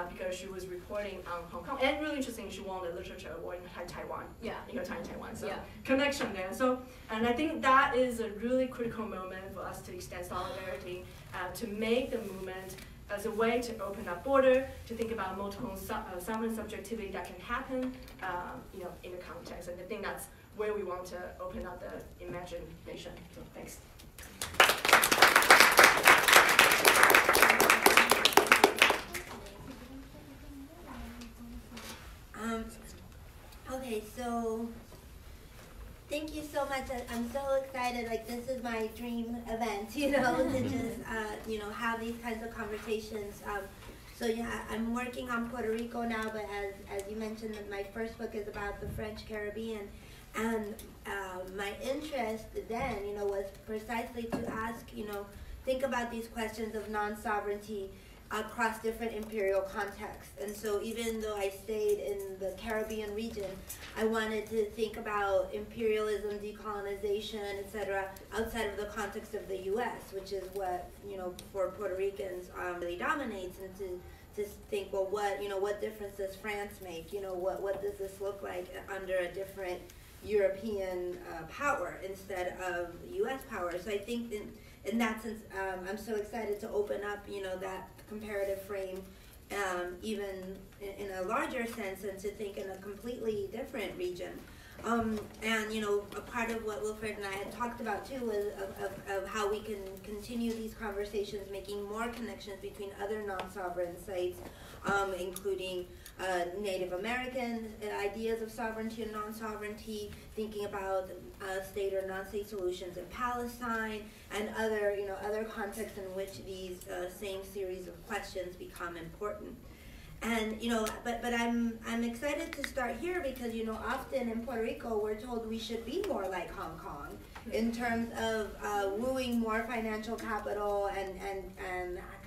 because she was reporting on Hong Kong. And really interesting, she won the literature award in Taiwan. Yeah. Taiwan. So connection there. So, and I think that is a really critical moment for us to extend solidarity, to make the movement as a way to open up border, to think about multiple sovereign subjectivity that can happen, in the context. And I think that's where we want to open up the imagination. So thanks. Okay, so thank you so much. I'm so excited. Like, this is my dream event, to just, have these kinds of conversations. So yeah, I'm working on Puerto Rico now, but as you mentioned, my first book is about the French Caribbean. And my interest then, was precisely to ask, think about these questions of non-sovereignty across different imperial contexts. And so even though I stayed in the Caribbean region, I wanted to think about imperialism, decolonization, etc., outside of the context of the U.S., which is what, for Puerto Ricans really dominates, and to think, well, what difference does France make? What does this look like under a different European power instead of U.S. power? So I think in that sense, I'm so excited to open up, that comparative frame even in a larger sense, and to think in a completely different region. And you know, a part of what Wilfred and I had talked about too was of how we can continue these conversations, making more connections between other non-sovereign sites, including Native American ideas of sovereignty and non-sovereignty, thinking about state or non-state solutions in Palestine, and other, you know, other contexts in which these same series of questions become important. And you know, but I'm excited to start here because, you know, often in Puerto Rico we're told we should be more like Hong Kong in terms of wooing more financial capital and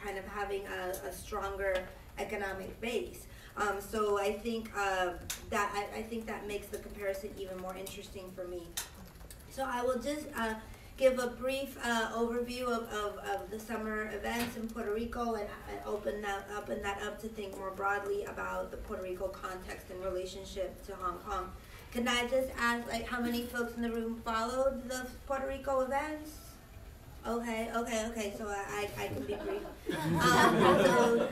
kind of having a stronger economic base. So I think I think that makes the comparison even more interesting for me. So I will just give a brief overview of the summer events in Puerto Rico and open that up to think more broadly about the Puerto Rico context in relationship to Hong Kong. Can I just ask, like, how many folks in the room followed the Puerto Rico events? Okay, so I can be brief.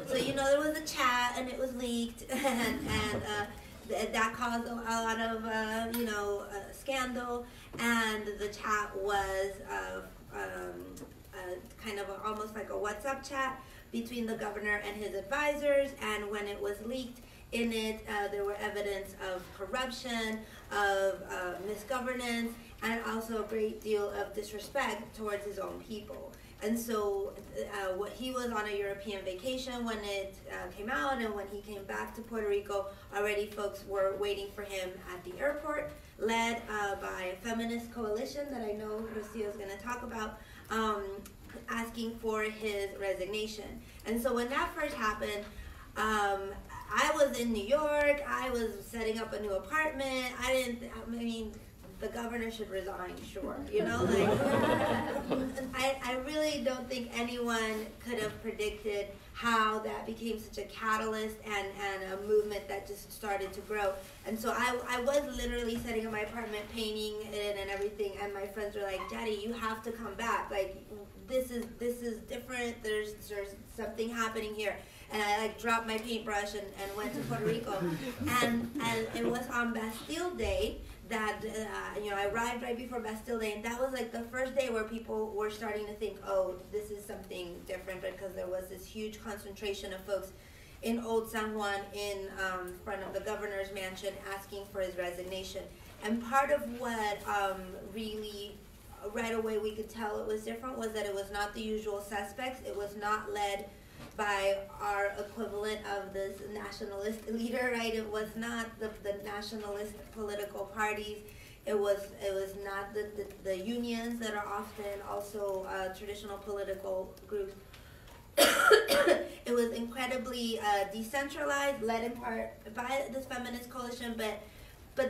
So you know, there was a chat and it was leaked, and that caused a lot of you know, scandal, and the chat was kind of almost like a WhatsApp chat between the governor and his advisors, and when it was leaked, in it there were evidence of corruption, of misgovernance, and also a great deal of disrespect towards his own people. And so he was on a European vacation when it came out, and when he came back to Puerto Rico, already folks were waiting for him at the airport, led by a feminist coalition that I know Rocio is going to talk about, asking for his resignation. And so when that first happened, I was in New York, I was setting up a new apartment. I mean, the governor should resign, sure. You know, like, I really don't think anyone could have predicted how that became such a catalyst and a movement that just started to grow. And so I was literally setting up my apartment, painting it and everything, and my friends were like, Daddy, you have to come back. Like, this is different, there's something happening here. And I like dropped my paintbrush and went to Puerto Rico. And it was on Bastille Day that, you know, I arrived right before Bastille Day, and that was like the first day where people were starting to think, oh, this is something different, because there was this huge concentration of folks in Old San Juan in front of the governor's mansion asking for his resignation. And part of what really right away we could tell it was different was that it was not the usual suspects. It was not led by our equivalent of this nationalist leader, right? It was not the nationalist political parties. It was not the unions that are often also traditional political groups. It was incredibly decentralized, led in part by this feminist coalition, but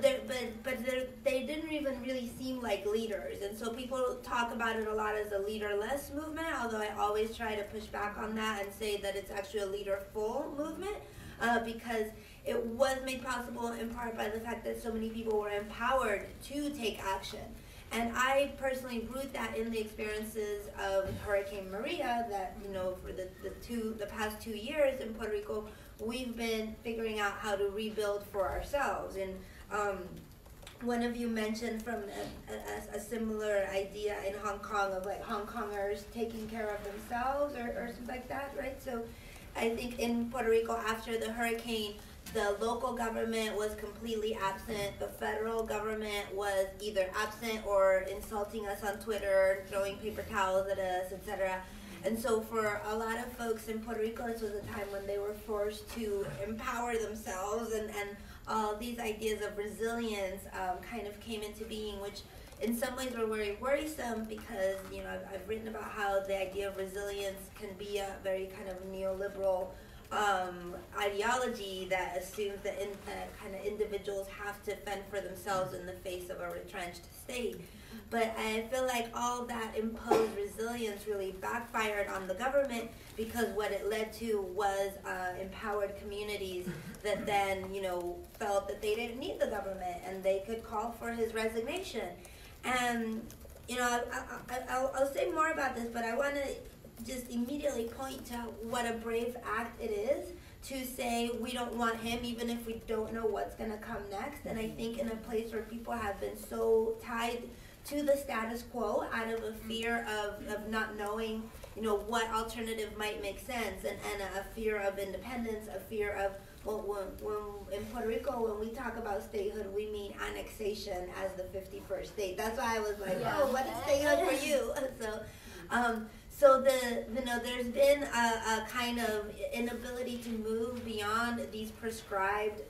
they didn't even really seem like leaders. And so people talk about it a lot as a leaderless movement, although I always try to push back on that and say that it's actually a leaderful movement, because it was made possible in part by the fact that so many people were empowered to take action. And I personally root that in the experiences of Hurricane Maria, that, you know, for the past 2 years in Puerto Rico, we've been figuring out how to rebuild for ourselves. And one of you mentioned from a similar idea in Hong Kong of like Hong Kongers taking care of themselves or something like that, right? So I think in Puerto Rico after the hurricane, the local government was completely absent. The federal government was either absent or insulting us on Twitter, throwing paper towels at us, etc. And so for a lot of folks in Puerto Rico, this was a time when they were forced to empower themselves, and all these ideas of resilience kind of came into being, which in some ways were very worrisome because, you know, I've written about how the idea of resilience can be a very kind of neoliberal ideology that assumes that kind of individuals have to fend for themselves in the face of a retrenched state. But I feel like all that imposed resilience really backfired on the government, because what it led to was empowered communities that then, you know, felt that they didn't need the government and they could call for his resignation. And, you know, I'll say more about this, but I want to just immediately point to what a brave act it is to say we don't want him even if we don't know what's going to come next. And I think in a place where people have been so tied to the status quo out of a fear of not knowing, you know, what alternative might make sense, and a fear of independence, a fear of, well, when in Puerto Rico, when we talk about statehood, we mean annexation as the 51st state. That's why I was like, oh, what is statehood for you? So there's been a kind of inability to move beyond these prescribed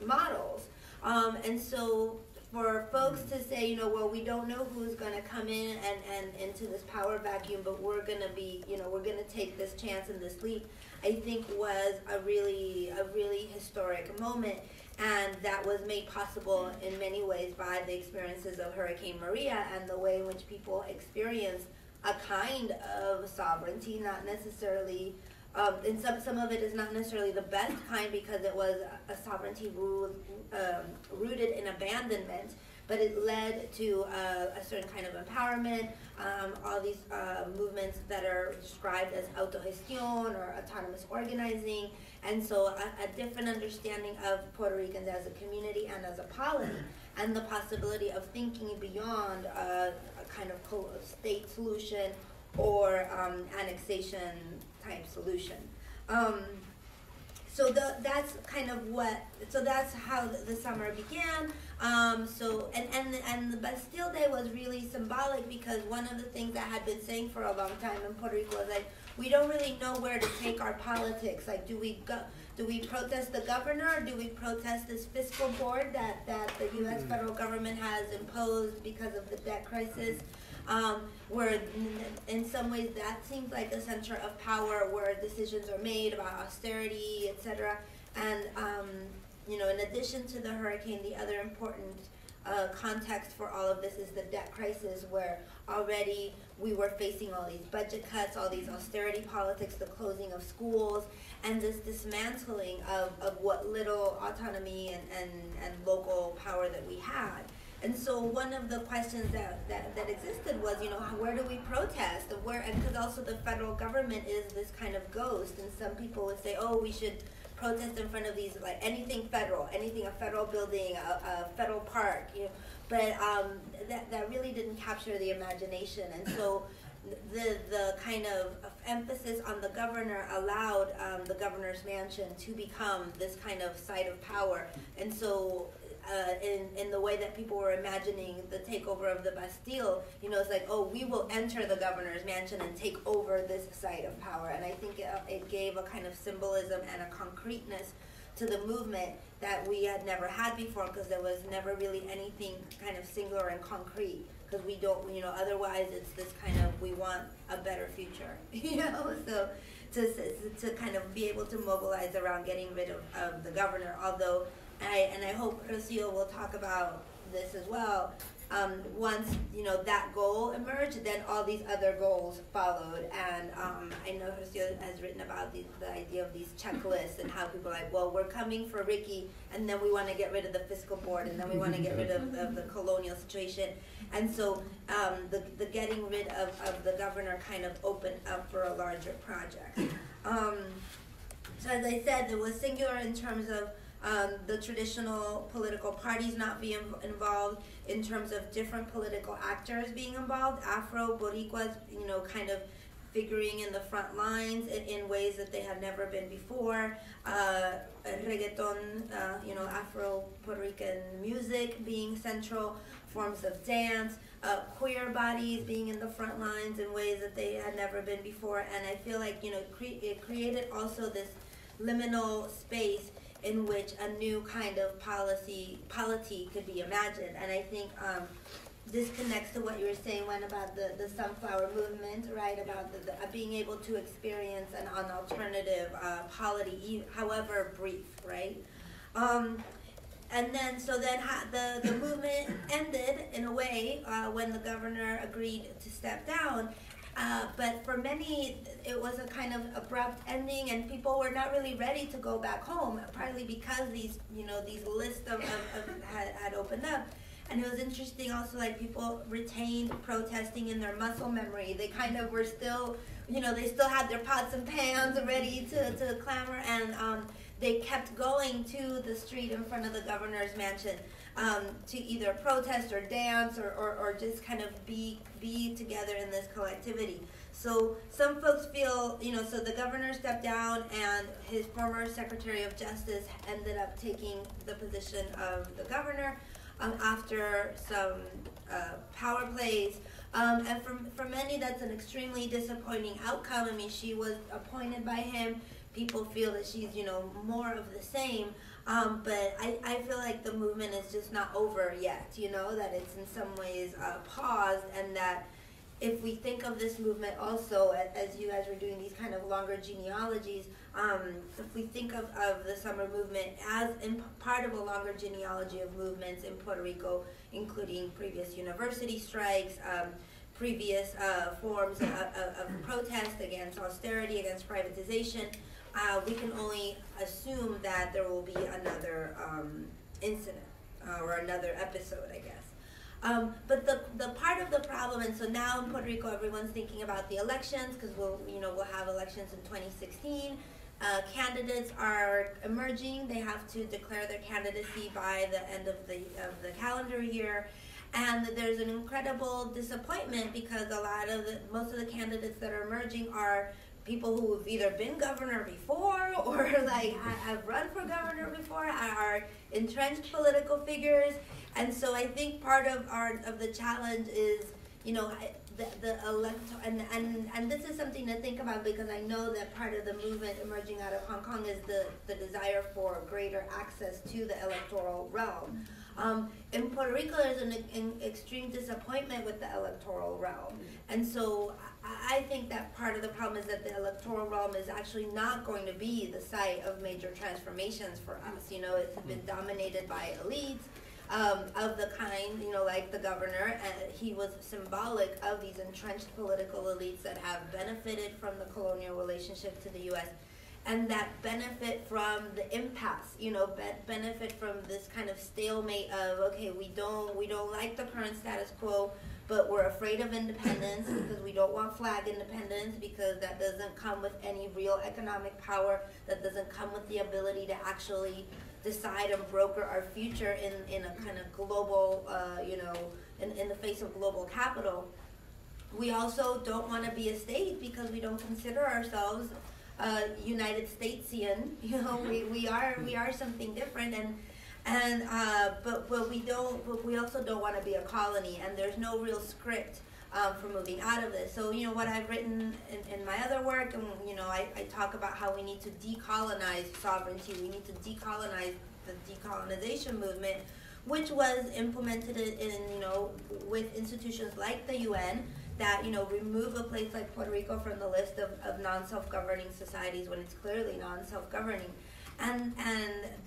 models, and so for folks to say, you know, well, we don't know who's going to come in and into this power vacuum, but we're going to be, you know, we're going to take this chance and this leap, I think was a really historic moment. And that was made possible in many ways by the experiences of Hurricane Maria and the way in which people experienced a kind of sovereignty, not necessarily, and some of it is not necessarily the best kind because it was a sovereignty rooted in abandonment, but it led to a certain kind of empowerment, all these movements that are described as autogestión or autonomous organizing, and so a different understanding of Puerto Ricans as a community and as a polity, and the possibility of thinking beyond a kind of state solution or annexation type solution. So that's kind of that's how the summer began. And the Bastille Day was really symbolic because one of the things I had been saying for a long time in Puerto Rico is like, we don't really know where to take our politics. Like, do we protest the governor, or do we protest this fiscal board that the U.S. federal government has imposed because of the debt crisis? Where in some ways that seems like a center of power where decisions are made about austerity, etc. And you know, in addition to the hurricane, the other important context for all of this is the debt crisis, where already we were facing all these budget cuts, all these austerity politics, the closing of schools, and this dismantling of what little autonomy and local power that we had. And so one of the questions that existed was, you know, where do we protest? And because also the federal government is this kind of ghost, and some people would say, oh, we should protest in front of these, like anything federal, a federal building, a federal park, you know. But that really didn't capture the imagination, and so the kind of emphasis on the governor allowed the governor's mansion to become this kind of site of power. And so in the way that people were imagining the takeover of the Bastille, you know, it's like, oh, we will enter the governor's mansion and take over this site of power. And I think it gave a kind of symbolism and a concreteness to the movement that we had never had before, because there was never really anything kind of singular and concrete. Because we don't, you know, otherwise it's this kind of, we want a better future, you know? So to kind of be able to mobilize around getting rid of the governor, although, and I hope 𝘱𝑭 will talk about this as well, once, you know, that goal emerged, then all these other goals followed. And I know 𝘱𝑭 has written about the idea of these checklists and how people are like, well, we're coming for Ricky, and then we want to get rid of the fiscal board, and then we want to get rid of the colonial situation. And so the getting rid of the governor kind of opened up for a larger project. So as I said, it was singular in terms of the traditional political parties not being involved, in terms of different political actors being involved, Afro-Boricuas, you know, kind of figuring in the front lines in ways that they have never been before, reggaeton, you know, Afro-Puerto Rican music being central, forms of dance, queer bodies being in the front lines in ways that they had never been before. And I feel like, you know, it created also this liminal space in which a new kind of polity could be imagined. And I think this connects to what you were saying, Wen, about the sunflower movement, right? About the being able to experience an alternative polity, however brief, right? And then, the movement ended in a way when the governor agreed to step down. But for many, it was a kind of abrupt ending, and people were not really ready to go back home, partly because these lists had opened up. And it was interesting also, like, people retained protesting in their muscle memory. They kind of were still, they still had their pots and pans ready to clamor, and they kept going to the street in front of the governor's mansion to either protest or dance or just kind of be together in this collectivity. So some folks feel, so the governor stepped down and his former Secretary of Justice ended up taking the position of the governor after some power plays. And for many, that's an extremely disappointing outcome. I mean, she was appointed by him. People feel that she's, more of the same. But I feel like the movement is just not over yet, that it's in some ways paused, and that if we think of this movement also, as you guys were doing these kind of longer genealogies, if we think of the summer movement as part of a longer genealogy of movements in Puerto Rico, including previous university strikes, previous forms of protest against austerity, against privatization, we can only assume that there will be another incident or another episode, I guess. But the part of the problem, and so now in Puerto Rico, everyone's thinking about the elections, because we'll have elections in 2016. Candidates are emerging. They have to declare their candidacy by the end of the calendar year. And there's an incredible disappointment because most of the candidates that are emerging are people who have either been governor before or have run for governor before, are entrenched political figures. And so I think part of the challenge is, the electoral, and this is something to think about, because I know that part of the movement emerging out of Hong Kong is the desire for greater access to the electoral realm. In Puerto Rico, there's an extreme disappointment with the electoral realm. And so I think that part of the problem is that the electoral realm is actually not going to be the site of major transformations for us. It's been dominated by elites of the kind, like the governor. He was symbolic of these entrenched political elites that have benefited from the colonial relationship to the U.S. and that benefit from the impasse, benefit from this kind of stalemate of, okay, we don't like the current status quo, but we're afraid of independence because we don't want flag independence, because that doesn't come with any real economic power, that doesn't come with the ability to actually decide and broker our future in a kind of global, in the face of global capital. We also don't want to be a state because we don't consider ourselves United Statesian. We are something different, but we also don't want to be a colony, and there's no real script for moving out of this. So what I've written in my other work, and I talk about how we need to decolonize sovereignty. We need to decolonize the decolonization movement, which was implemented in with institutions like the UN that remove a place like Puerto Rico from the list of non-self-governing societies when it's clearly non-self-governing, and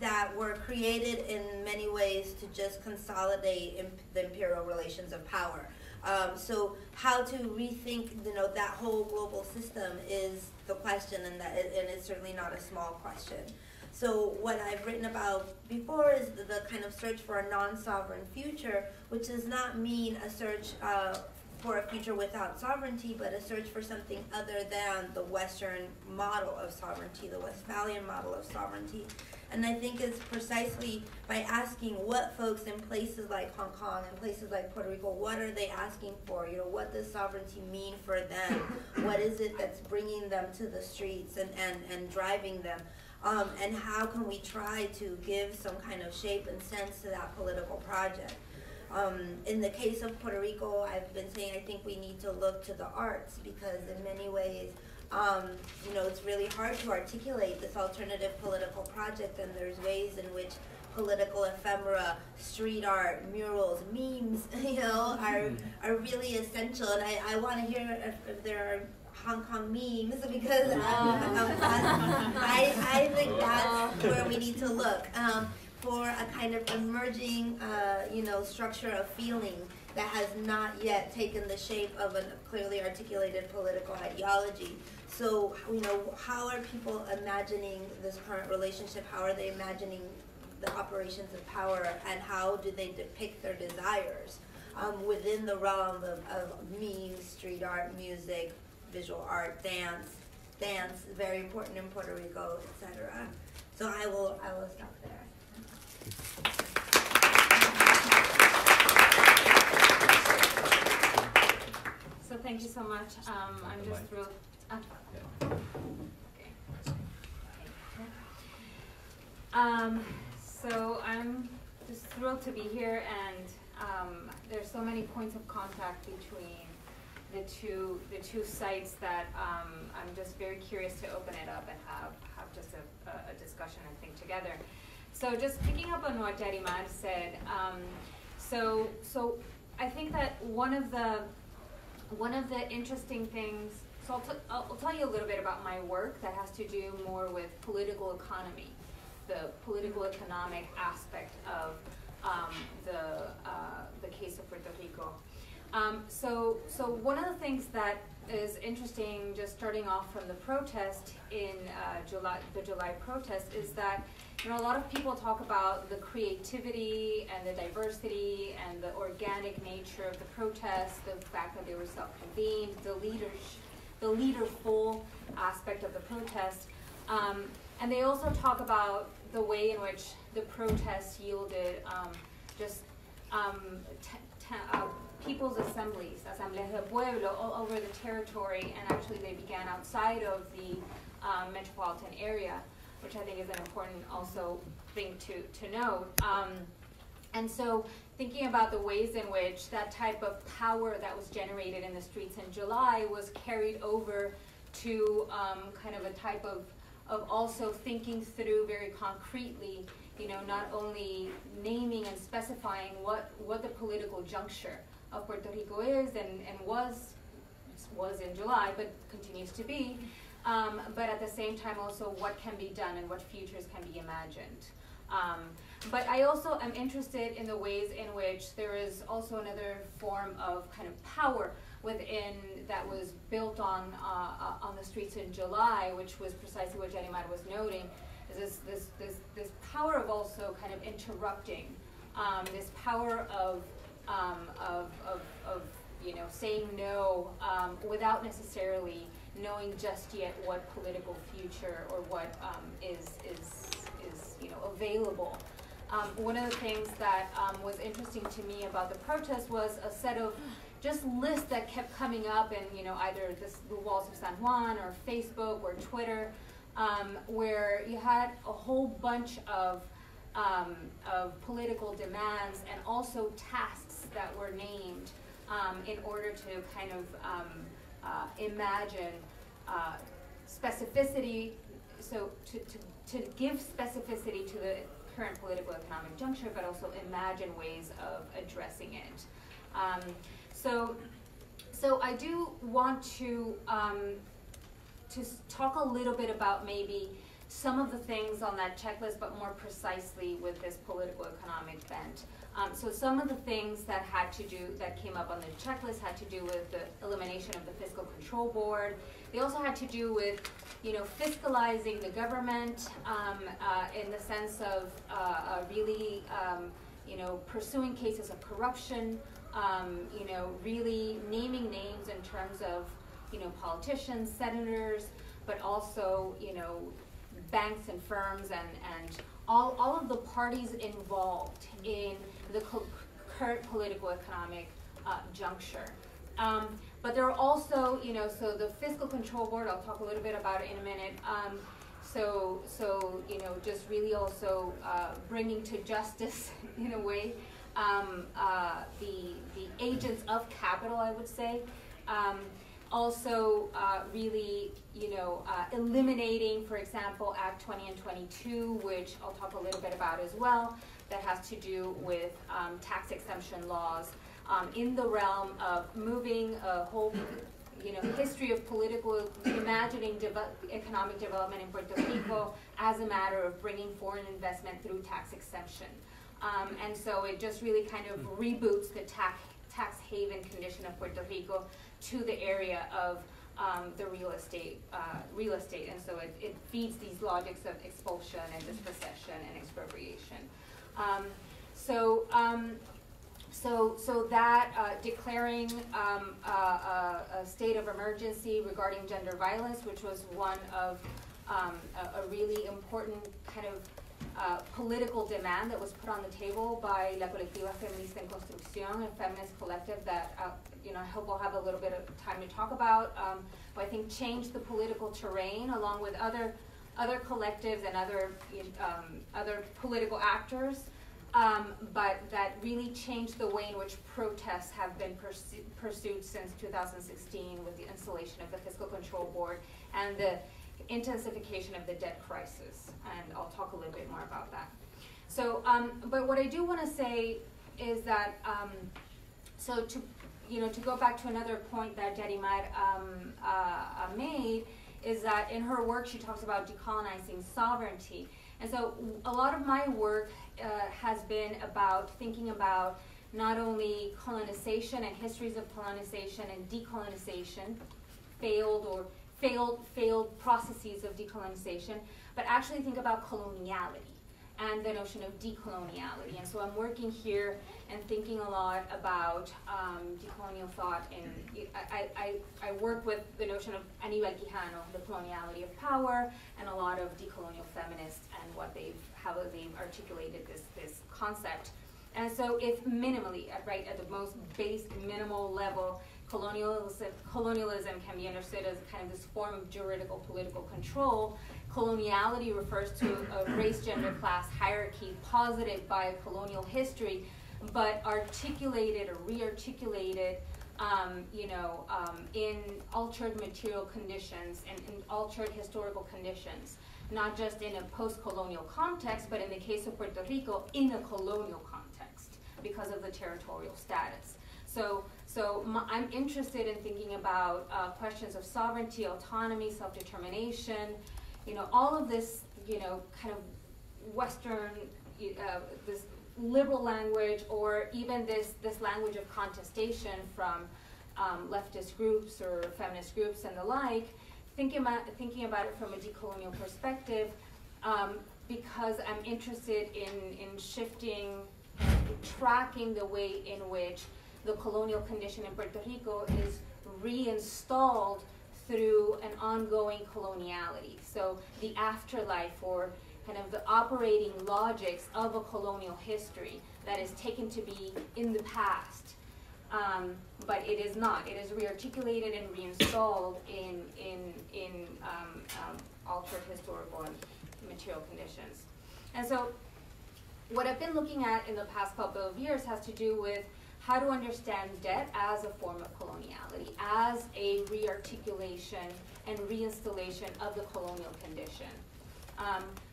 that were created in many ways to just consolidate the imperial relations of power. So how to rethink that whole global system is the question, and it's certainly not a small question. So what I've written about before is the kind of search for a non-sovereign future, which does not mean a search for a future without sovereignty, but a search for something other than the Western model of sovereignty, the Westphalian model of sovereignty. And I think it's precisely by asking what folks in places like Hong Kong and places like Puerto Rico, what are they asking for? What does sovereignty mean for them? What is it that's bringing them to the streets and driving them? And how can we try to give some kind of shape and sense to that political project? In the case of Puerto Rico, I've been saying I think we need to look to the arts, because in many ways, it's really hard to articulate this alternative political project, and there's ways in which political ephemera, street art, murals, memes, are really essential. And I want to hear if there are Hong Kong memes, because I think that's where we need to look. For a kind of emerging, structure of feeling that has not yet taken the shape of a clearly articulated political ideology. So, how are people imagining this current relationship? How are they imagining the operations of power, and how do they depict their desires within the realm of memes, street art, music, visual art, dance, very important in Puerto Rico, etc. So I will stop there. So thank you so much. I'm just thrilled. So I'm just thrilled to be here, and there's so many points of contact between the two sites that I'm just very curious to open it up and have just a discussion and think together. So just picking up on what Yarimar said, so I think that one of the interesting things, so I'll tell you a little bit about my work that has to do more with political economy, the political economic aspect of the case of Puerto Rico. So one of the things that is interesting, just starting off from the protest in the July protest, is that a lot of people talk about the creativity and the diversity and the organic nature of the protests, the fact that they were self-convened, the leaderful aspect of the protest. And they also talk about the way in which the protests yielded people's assemblies, asambleas del pueblo, all over the territory, and actually they began outside of the metropolitan area, which I think is an important also thing to note. And so thinking about the ways in which that type of power that was generated in the streets in July was carried over to kind of a type of also thinking through very concretely, not only naming and specifying what the political juncture of Puerto Rico is and was in July, but continues to be, but at the same time also what can be done and what futures can be imagined. But I also am interested in the ways in which there is also another form of kind of power within that was built on the streets in July, which was precisely what Yarimar was noting, is this power of also kind of interrupting, this power of saying no without necessarily knowing just yet what political future or what is available. One of the things that was interesting to me about the protest was a set of just lists that kept coming up in either the walls of San Juan or Facebook or Twitter, where you had a whole bunch of political demands and also tasks that were named in order to kind of imagine specificity, so to give specificity to the current political economic juncture, but also imagine ways of addressing it. So I do want to talk a little bit about maybe some of the things on that checklist, but more precisely with this political economic bent. So some of the things that came up on the checklist had to do with the elimination of the Fiscal Control Board. They also had to do with, fiscalizing the government in the sense of really, pursuing cases of corruption, really naming names in terms of, politicians, senators, but also, banks and firms and all of the parties involved in the current political economic juncture. But there are also, so the Fiscal Control Board, I'll talk a little bit about it in a minute. So just really also bringing to justice, in a way, the agents of capital, I would say. Also, really, eliminating, for example, Act 20 and 22, which I'll talk a little bit about as well, that has to do with tax exemption laws in the realm of moving a whole, history of political, imagining economic development in Puerto Rico as a matter of bringing foreign investment through tax exemption. And so it just really kind of reboots the tax haven condition of Puerto Rico to the area of the real estate, and so it feeds these logics of expulsion and dispossession and expropriation. So that declaring a state of emergency regarding gender violence, which was one of a really important kind of political demand that was put on the table by la colectiva feminista en construcción, a feminist collective that I hope we'll have a little bit of time to talk about. But I think changed the political terrain along with other collectives and other political actors. But that really changed the way in which protests have been pursued since 2016 with the installation of the Fiscal Control Board and the intensification of the debt crisis. And I'll talk a little bit more about that. So, but what I do want to say is that, so to go back to another point that Yarimar made, is that in her work she talks about decolonizing sovereignty. And so a lot of my work has been about thinking about not only colonization and histories of colonization and decolonization, failed processes of decolonization, but actually think about coloniality and the notion of decoloniality. And so I'm working here and thinking a lot about decolonial thought, and I work with the notion of 𝘞𝑩𝑢𝑥𝑦𝑡 Quijano, the coloniality of power, and a lot of decolonial feminists and how they've articulated this concept. And so if minimally, right at the most base minimal level, colonialism can be understood as kind of this form of juridical political control. Coloniality refers to a race, gender, class hierarchy posited by a colonial history, but articulated or re-articulated, in altered material conditions and in altered historical conditions, not just in a post-colonial context, but in the case of Puerto Rico, in a colonial context because of the territorial status. So I'm interested in thinking about questions of sovereignty, autonomy, self-determination, all of this, kind of Western, this liberal language, or even this language of contestation from leftist groups or feminist groups and the like, thinking about it from a decolonial perspective, because I'm interested in shifting, tracking the way in which the colonial condition in Puerto Rico is reinstalled through an ongoing coloniality. So the afterlife, or kind of the operating logics of a colonial history that is taken to be in the past, but it is not. It is rearticulated and reinstalled in altered historical and material conditions. And so what I've been looking at in the past couple of years has to do with how to understand debt as a form of coloniality, as a rearticulation and reinstallation of the colonial condition.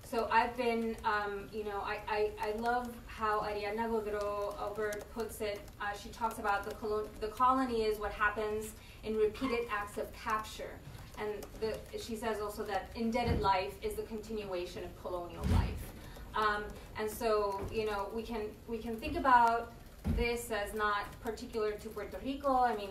So I've been, I love how Ariadna Godreau-Obert puts it. She talks about the colony is what happens in repeated acts of capture. And she says also that indebted life is the continuation of colonial life. And so, we can think about this as not particular to Puerto Rico. I mean,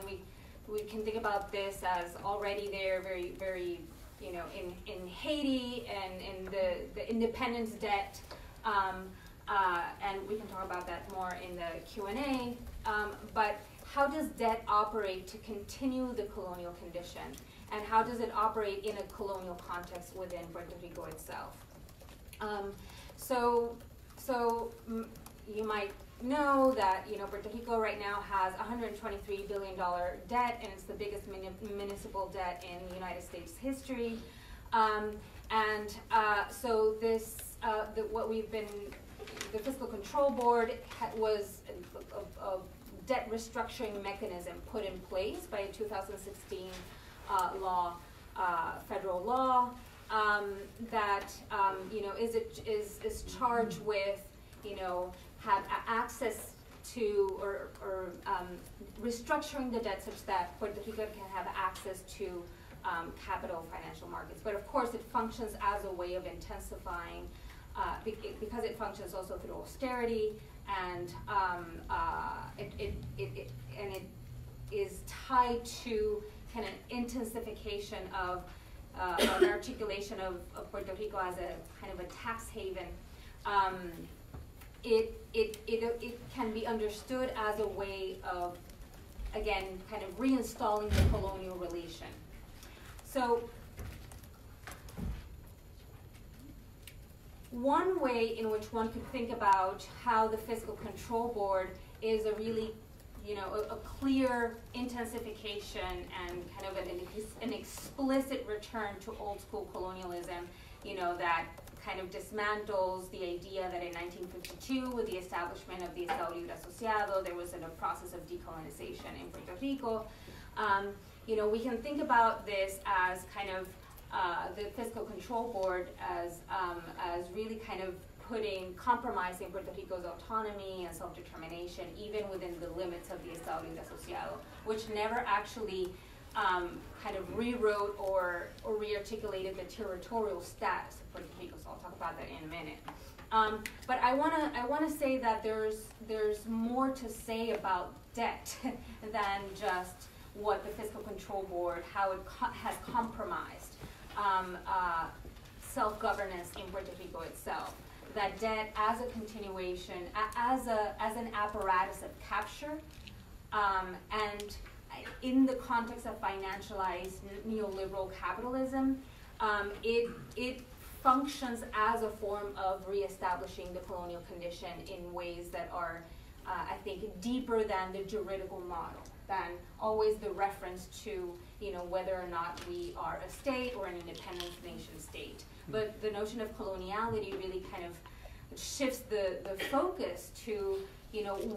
we can think about this as already there, very, very, in Haiti and in the independence debt, and we can talk about that more in the Q&A. But how does debt operate to continue the colonial condition, and how does it operate in a colonial context within Puerto Rico itself? So you might know that Puerto Rico right now has $123 billion debt, and it's the biggest municipal debt in the United States history. So this, the Fiscal Control Board was a debt restructuring mechanism put in place by a 2016 law, federal law, that is charged with have access to or restructuring the debt such that Puerto Rico can have access to capital financial markets. But of course, it functions as a way of intensifying, because it functions also through austerity, and it is tied to kind of intensification of an articulation of Puerto Rico as a kind of a tax haven. it can be understood as a way of, again, kind of reinstalling the colonial relation. So one way in which one could think about how the Fiscal Control Board is a really, a clear intensification and kind of an explicit return to old school colonialism, that kind of dismantles the idea that in 1952, with the establishment of the 𝘱𝐬𝘵-𝐵, there was a process of decolonization in Puerto Rico. We can think about this as kind of the Fiscal Control Board as really kind of compromising Puerto Rico's autonomy and self-determination, even within the limits of the 𝘱𝐬𝘵, which never actually kind of rewrote or rearticulated the territorial status of Puerto Rico. So I'll talk about that in a minute. But I wanna say that there's more to say about debt than just what the Fiscal Control Board, how it has compromised self-governance in Puerto Rico itself. That debt as a continuation, as an apparatus of capture, and in the context of financialized neoliberal capitalism, it functions as a form of reestablishing the colonial condition in ways that are, I think, deeper than the juridical model, than always the reference to, whether or not we are a state or an independent nation state. But the notion of coloniality really kind of shifts the focus to,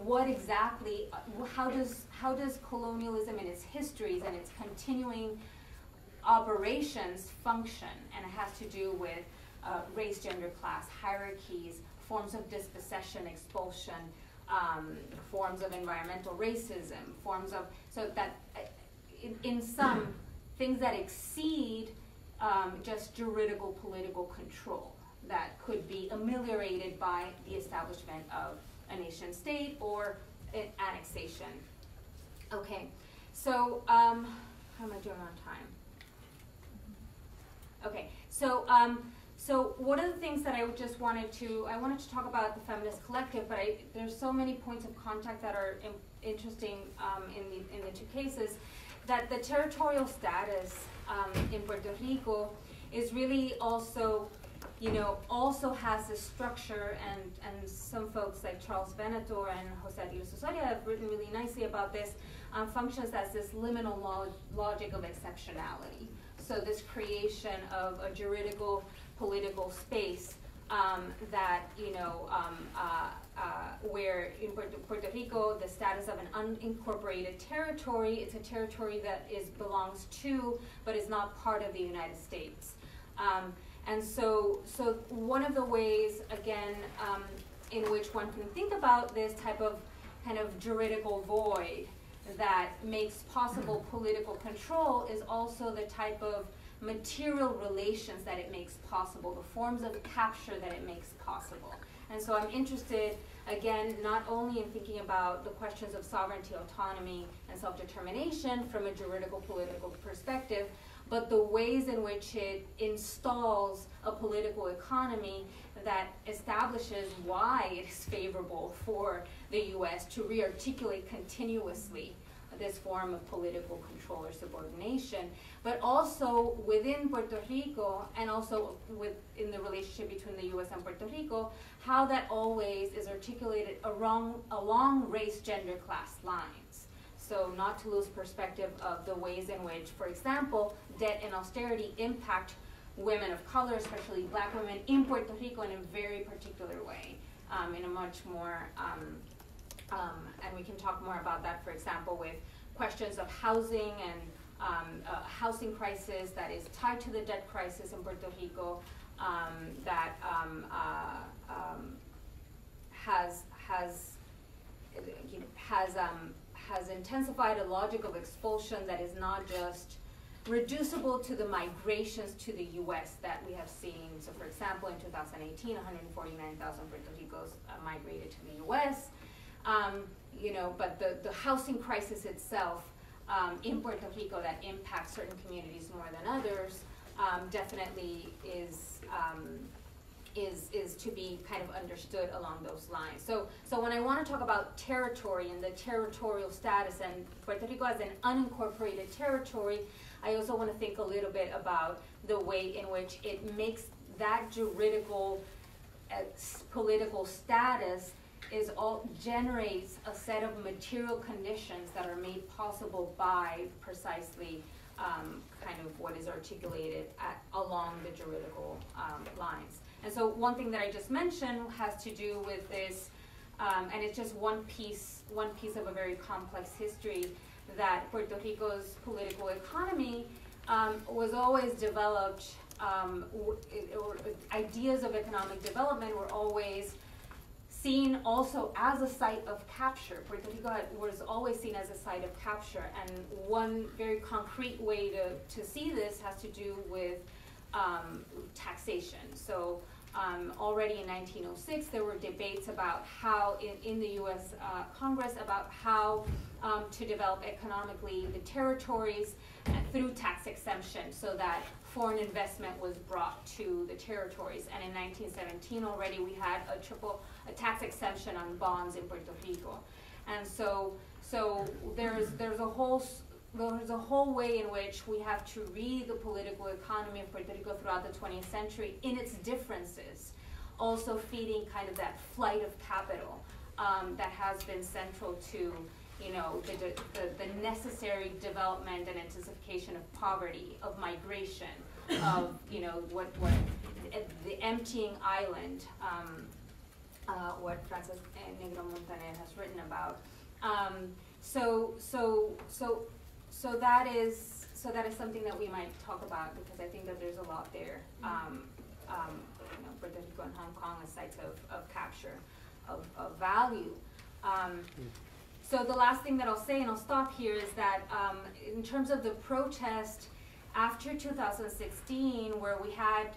what exactly, how does colonialism and its histories and its continuing operations function? And it has to do with race, gender, class, hierarchies, forms of dispossession, expulsion, forms of environmental racism, so that in some things that exceed just juridical political control that could be ameliorated by the establishment of a nation state or an annexation. Okay, so how am I doing on time? Okay, so one of the things that I just wanted to talk about the feminist collective, but there's so many points of contact that are interesting in the two cases, that the territorial status in Puerto Rico is really also, also has this structure, and some folks like Charles Venator and José Atilio Osorio have written really nicely about this, functions as this liminal logic of exceptionality. So this creation of a juridical political space that, where in Puerto Rico, the status of an unincorporated territory, it's a territory that belongs to, but is not part of the United States. And so one of the ways, again, in which one can think about this type of kind of juridical void that makes possible political control is also the type of material relations that it makes possible, the forms of capture that it makes possible. And so I'm interested, again, not only in thinking about the questions of sovereignty, autonomy, and self-determination from a juridical political perspective, but the ways in which it installs a political economy that establishes why it is favorable for the US to rearticulate continuously this form of political control or subordination, but also within Puerto Rico, and also in the relationship between the US and Puerto Rico, how that always is articulated along race, gender, class lines. So not to lose perspective of the ways in which, for example, debt and austerity impact women of color, especially Black women in Puerto Rico in a very particular way, in a much more, and we can talk more about that, for example, with questions of housing and housing crisis that is tied to the debt crisis in Puerto Rico, that has intensified a logic of expulsion that is not just reducible to the migrations to the US that we have seen. So for example, in 2018, 149,000 Puerto Ricos migrated to the US. But the housing crisis itself in Puerto Rico that impacts certain communities more than others definitely is is to be kind of understood along those lines. So when I want to talk about territory and the territorial status and Puerto Rico as an unincorporated territory, I also want to think a little bit about the way in which it makes that juridical political status generates a set of material conditions that are made possible by precisely kind of what is articulated along the juridical lines. And so one thing that I just mentioned has to do with this, and it's just one piece of a very complex history, that Puerto Rico's political economy was always developed, or ideas of economic development were always seen also as a site of capture. Puerto Rico was always seen as a site of capture, and one very concrete way to see this has to do with taxation. So already in 1906, there were debates about how, in the US Congress, about how to develop economically the territories through tax exemption, so that foreign investment was brought to the territories. And in 1917 already we had a tax exemption on bonds in Puerto Rico. And so there's a whole way in which we have to read the political economy of Puerto Rico throughout the 20th century in its differences, also feeding kind of that flight of capital that has been central to, you know, the necessary development and intensification of poverty, of migration, of, you know, what the emptying island, what Frances Negro Montaner has written about. So that is something that we might talk about, because I think that there's a lot there. You know, Puerto Rico and Hong Kong as sites of capture, of value. So the last thing that I'll say, and I'll stop here, is that in terms of the protest after 2016, where we had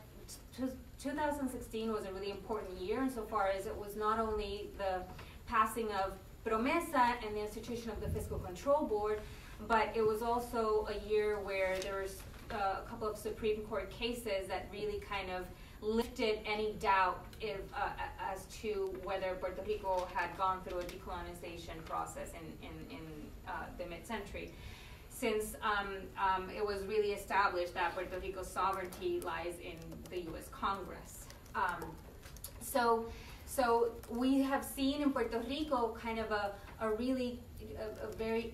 2016 was a really important year insofar as it was not only the passing of Promesa and the institution of the Fiscal Control Board, but it was also a year where there was a couple of Supreme Court cases that really kind of lifted any doubt as to whether Puerto Rico had gone through a decolonization process in the mid-century, since it was really established that Puerto Rico's sovereignty lies in the U.S. Congress. So we have seen in Puerto Rico kind of a very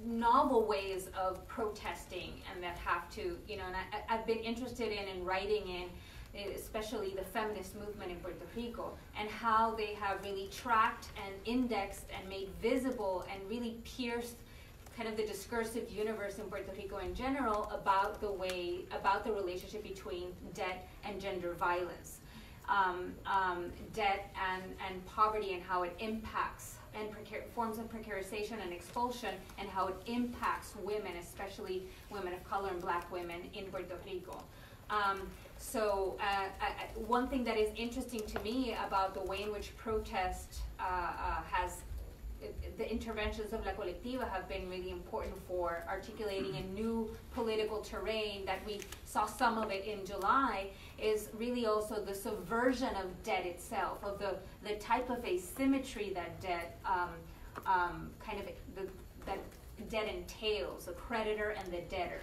novel ways of protesting, and that have to, you know, and I've been interested in writing in especially the feminist movement in Puerto Rico, and how they have really tracked and indexed and made visible and really pierced kind of the discursive universe in Puerto Rico in general about the relationship between debt and gender violence, debt and poverty, and how it impacts, and forms of precarization and expulsion, and how it impacts women, especially women of color and black women in Puerto Rico. One thing that is interesting to me about the way in which protest the interventions of La Colectiva have been really important for articulating a new political terrain that we saw some of it in July, is really also the subversion of debt itself, of the type of asymmetry that debt that debt entails, the creditor and the debtor.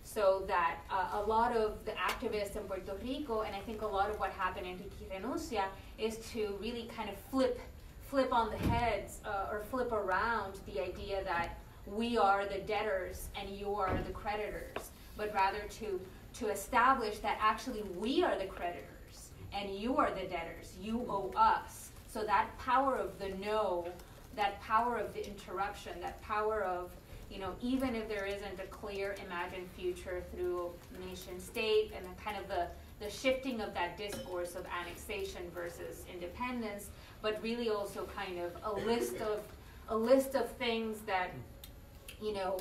So that a lot of the activists in Puerto Rico, and I think a lot of what happened in Renuncia, is to really kind of flip on the heads or flip around the idea that we are the debtors and you are the creditors, but rather to establish that actually we are the creditors and you are the debtors, you owe us. So that power of the no, that power of the interruption, that power of, you know, even if there isn't a clear imagined future through nation state, and the kind of the shifting of that discourse of annexation versus independence, but really also kind of a list of things that, you know,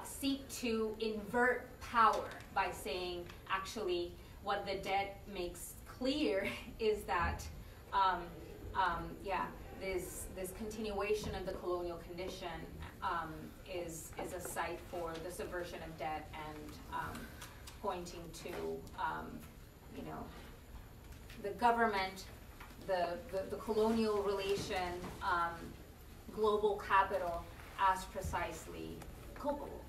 seek to invert power by saying actually what the debt makes clear is that this continuation of the colonial condition is a site for the subversion of debt, and pointing to, you know, government, the colonial relation, global capital as precisely culpable.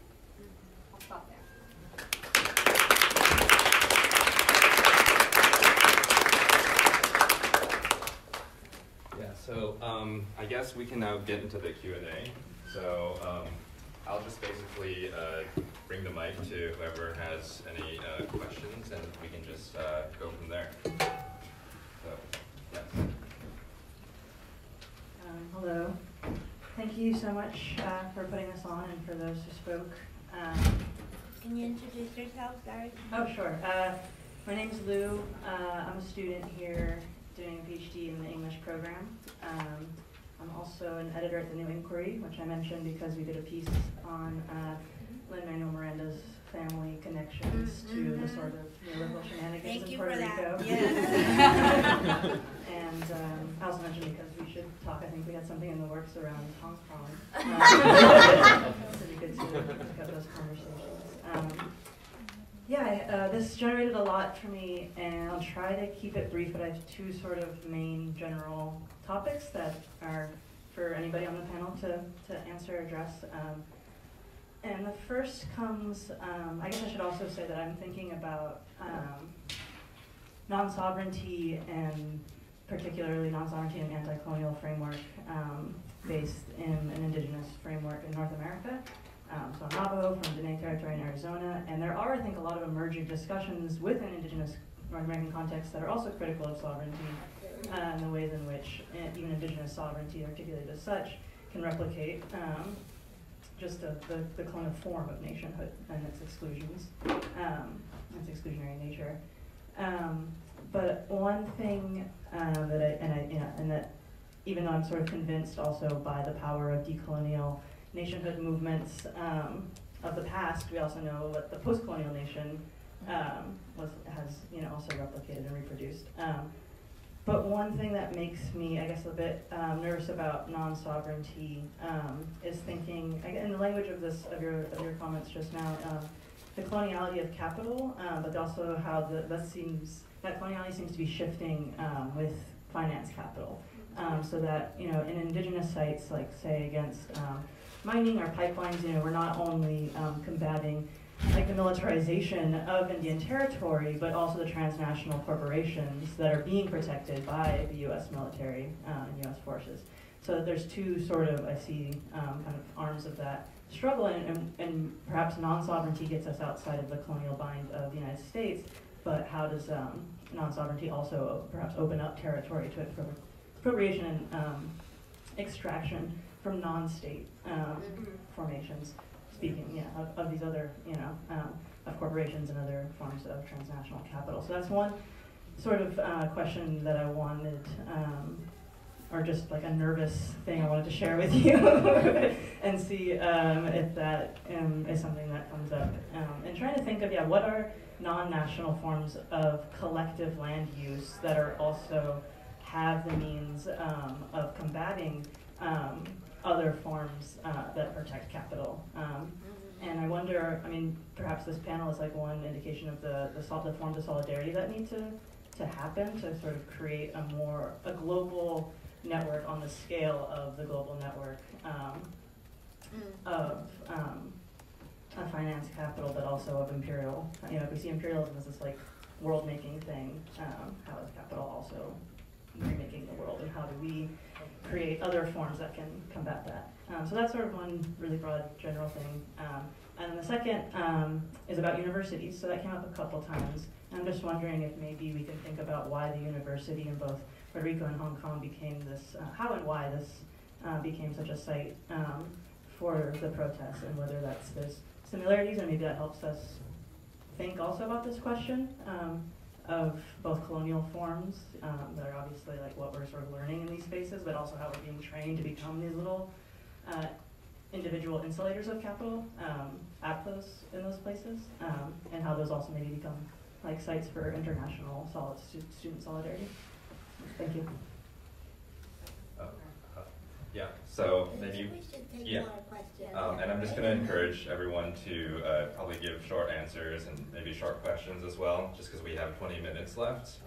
I'll stop there. Yeah, so I guess we can now get into the Q&A. So I'll just basically bring the mic to whoever has any questions, and we can just go from there. So, yes. Hello. Thank you so much for putting us on and for those who spoke. Can you introduce yourself, Gary? Oh, sure. My name is Lou. I'm a student here doing a PhD in the English program. I'm also an editor at the New Inquiry, which I mentioned because we did a piece on Lin-Manuel Miranda's family connections to the sort of neoliberal shenanigans in Puerto Rico. Yeah. And I also mentioned because we should talk, I think we had something in the works around Hong Kong. So it'd be good to have those conversations. This generated a lot for me, and I'll try to keep it brief, but I have two sort of main general topics that are for anybody on the panel to answer or address. And the first comes, I guess I should also say that I'm thinking about non-sovereignty, and particularly non-sovereignty and anti-colonial framework based in an indigenous framework in North America. So I'm Navajo from Diné Territory in Arizona, and there are, I think, a lot of emerging discussions within indigenous North American contexts that are also critical of sovereignty and the ways in which even indigenous sovereignty, articulated as such, can replicate just the kind of form of nationhood and its exclusions, its exclusionary nature. But one thing that even though I'm sort of convinced also by the power of decolonial nationhood movements of the past, we also know what the post-colonial nation has also replicated and reproduced. But one thing that makes me, I guess, a bit nervous about non-sovereignty is thinking, in the language of your comments just now, the coloniality of capital, but also how that coloniality seems to be shifting with finance capital, so that in indigenous sites, like say against mining or pipelines, we're not only combating like the militarization of Indian territory, but also the transnational corporations that are being protected by the U.S. military and U.S. forces. So that there's two sort of, I see, kind of arms of that struggle, and perhaps non-sovereignty gets us outside of the colonial bind of the United States, but how does non-sovereignty also perhaps open up territory to appropriation and extraction from non-state formations? Speaking, of these other, of corporations and other forms of transnational capital. So that's one sort of question that I wanted, or just like a nervous thing I wanted to share with you, and see if that is something that comes up. And trying to think of, what are non-national forms of collective land use that are also have the means of combating other forms that protect capital. And I wonder, perhaps this panel is like one indication of the forms of solidarity that need to happen to sort of create a global network on the scale of the global network of finance capital, but also of imperial. If we see imperialism as this like world-making thing, how is capital also remaking the world, and how do we create other forms that can combat that? So that's sort of one really broad general thing. And the second is about universities. So that came up a couple times. And I'm just wondering if maybe we can think about why the university in both Puerto Rico and Hong Kong became this, how and why this became such a site for the protests, and whether there's similarities, and maybe that helps us think also about this question of both colonial forms that are obviously like what we're sort of learning in these spaces, but also how we're being trained to become these little individual insulators of capital in those places, and how those also maybe become like sites for international student solidarity. Thank you. Yeah, so I maybe, think we should take yeah. more questions. And I'm just going to encourage everyone to probably give short answers and maybe short questions as well, just because we have 20 minutes left.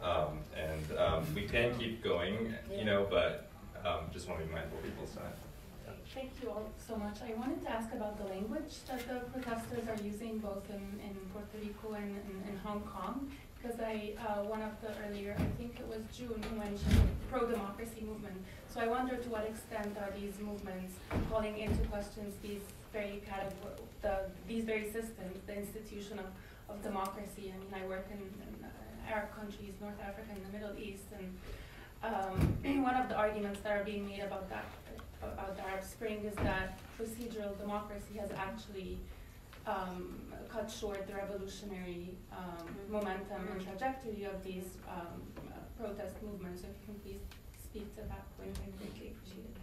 We can keep going, you know, but just want to be mindful of people's time. Thank you all so much. I wanted to ask about the language that the protesters are using both in Puerto Rico and in Hong Kong, because one of the earlier, I think it was June, who mentioned pro-democracy movement. So I wonder to what extent are these movements calling into questions these very these very systems, the institution of democracy. I mean, I work in Arab countries, North Africa and the Middle East, and one of the arguments that are being made about the Arab Spring is that procedural democracy has actually cut short the revolutionary momentum and trajectory of these protest movements. So if you can please speak to that point, I greatly appreciate it.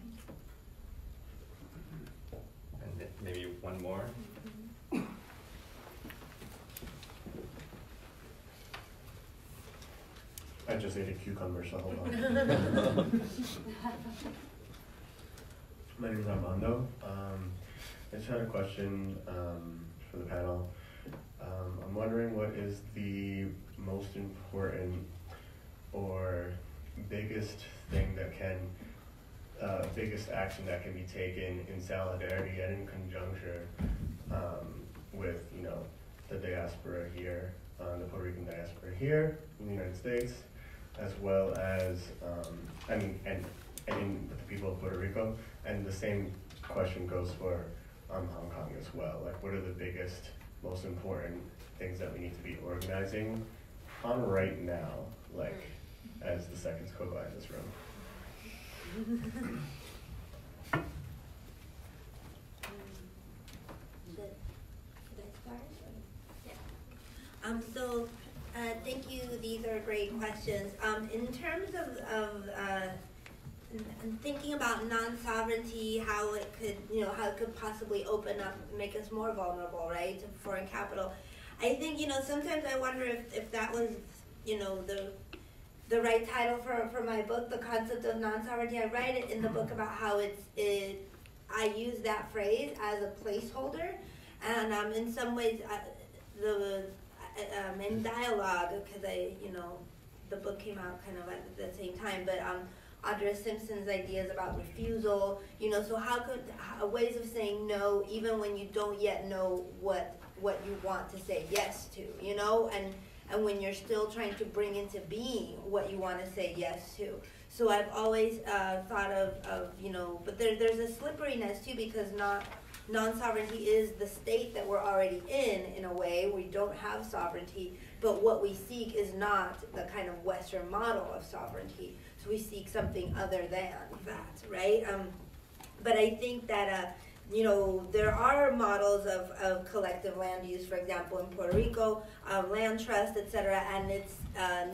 Thank you. And maybe one more. I just ate a cucumber, so hold on. My name is Armando. I just had a question for the panel. I'm wondering what is the most important or biggest thing that biggest action that can be taken in solidarity and in conjunction with, you know, the diaspora here, the Puerto Rican diaspora here in the United States, as well as, and with the people of Puerto Rico. And the same question goes for Hong Kong as well. Like, what are the biggest, most important things that we need to be organizing on right now, like, as the seconds go by in this room? Should I start? Yeah. Thank you. These are great questions. In terms of thinking about non-sovereignty, how it could possibly open up, make us more vulnerable, right, to foreign capital. I think, sometimes I wonder if that was, the right title for my book, The Concept of Non-Sovereignty. I write it in the book about how I use that phrase as a placeholder, and in some ways, in dialogue, because the book came out kind of at the same time, but Audra Simpson's ideas about refusal, so how could ways of saying no even when you don't yet know what you want to say yes to, and when you're still trying to bring into being what you want to say yes to. So I've always thought of but there's a slipperiness too, because non-sovereignty is the state that we're already in a way. We don't have sovereignty, but what we seek is not the kind of Western model of sovereignty. So we seek something other than that, right? But I think that, there are models of collective land use, for example, in Puerto Rico, land trust, et cetera, and it's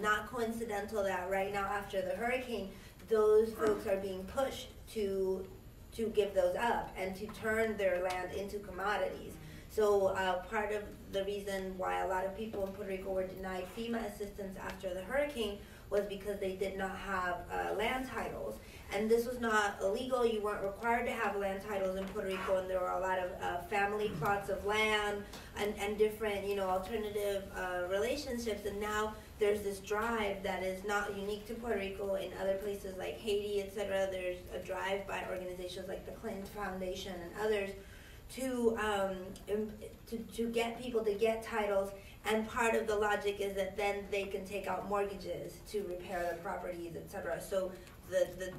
not coincidental that right now after the hurricane, those folks are being pushed to give those up and to turn their land into commodities. So part of the reason why a lot of people in Puerto Rico were denied FEMA assistance after the hurricane was because they did not have land titles. And this was not illegal. You weren't required to have land titles in Puerto Rico, and there were a lot of family plots of land and different, alternative relationships. And now there's this drive that is not unique to Puerto Rico. In other places like Haiti, et cetera, there's a drive by organizations like the Clinton Foundation and others to get people to get titles. And part of the logic is that then they can take out mortgages to repair their properties, et cetera. So the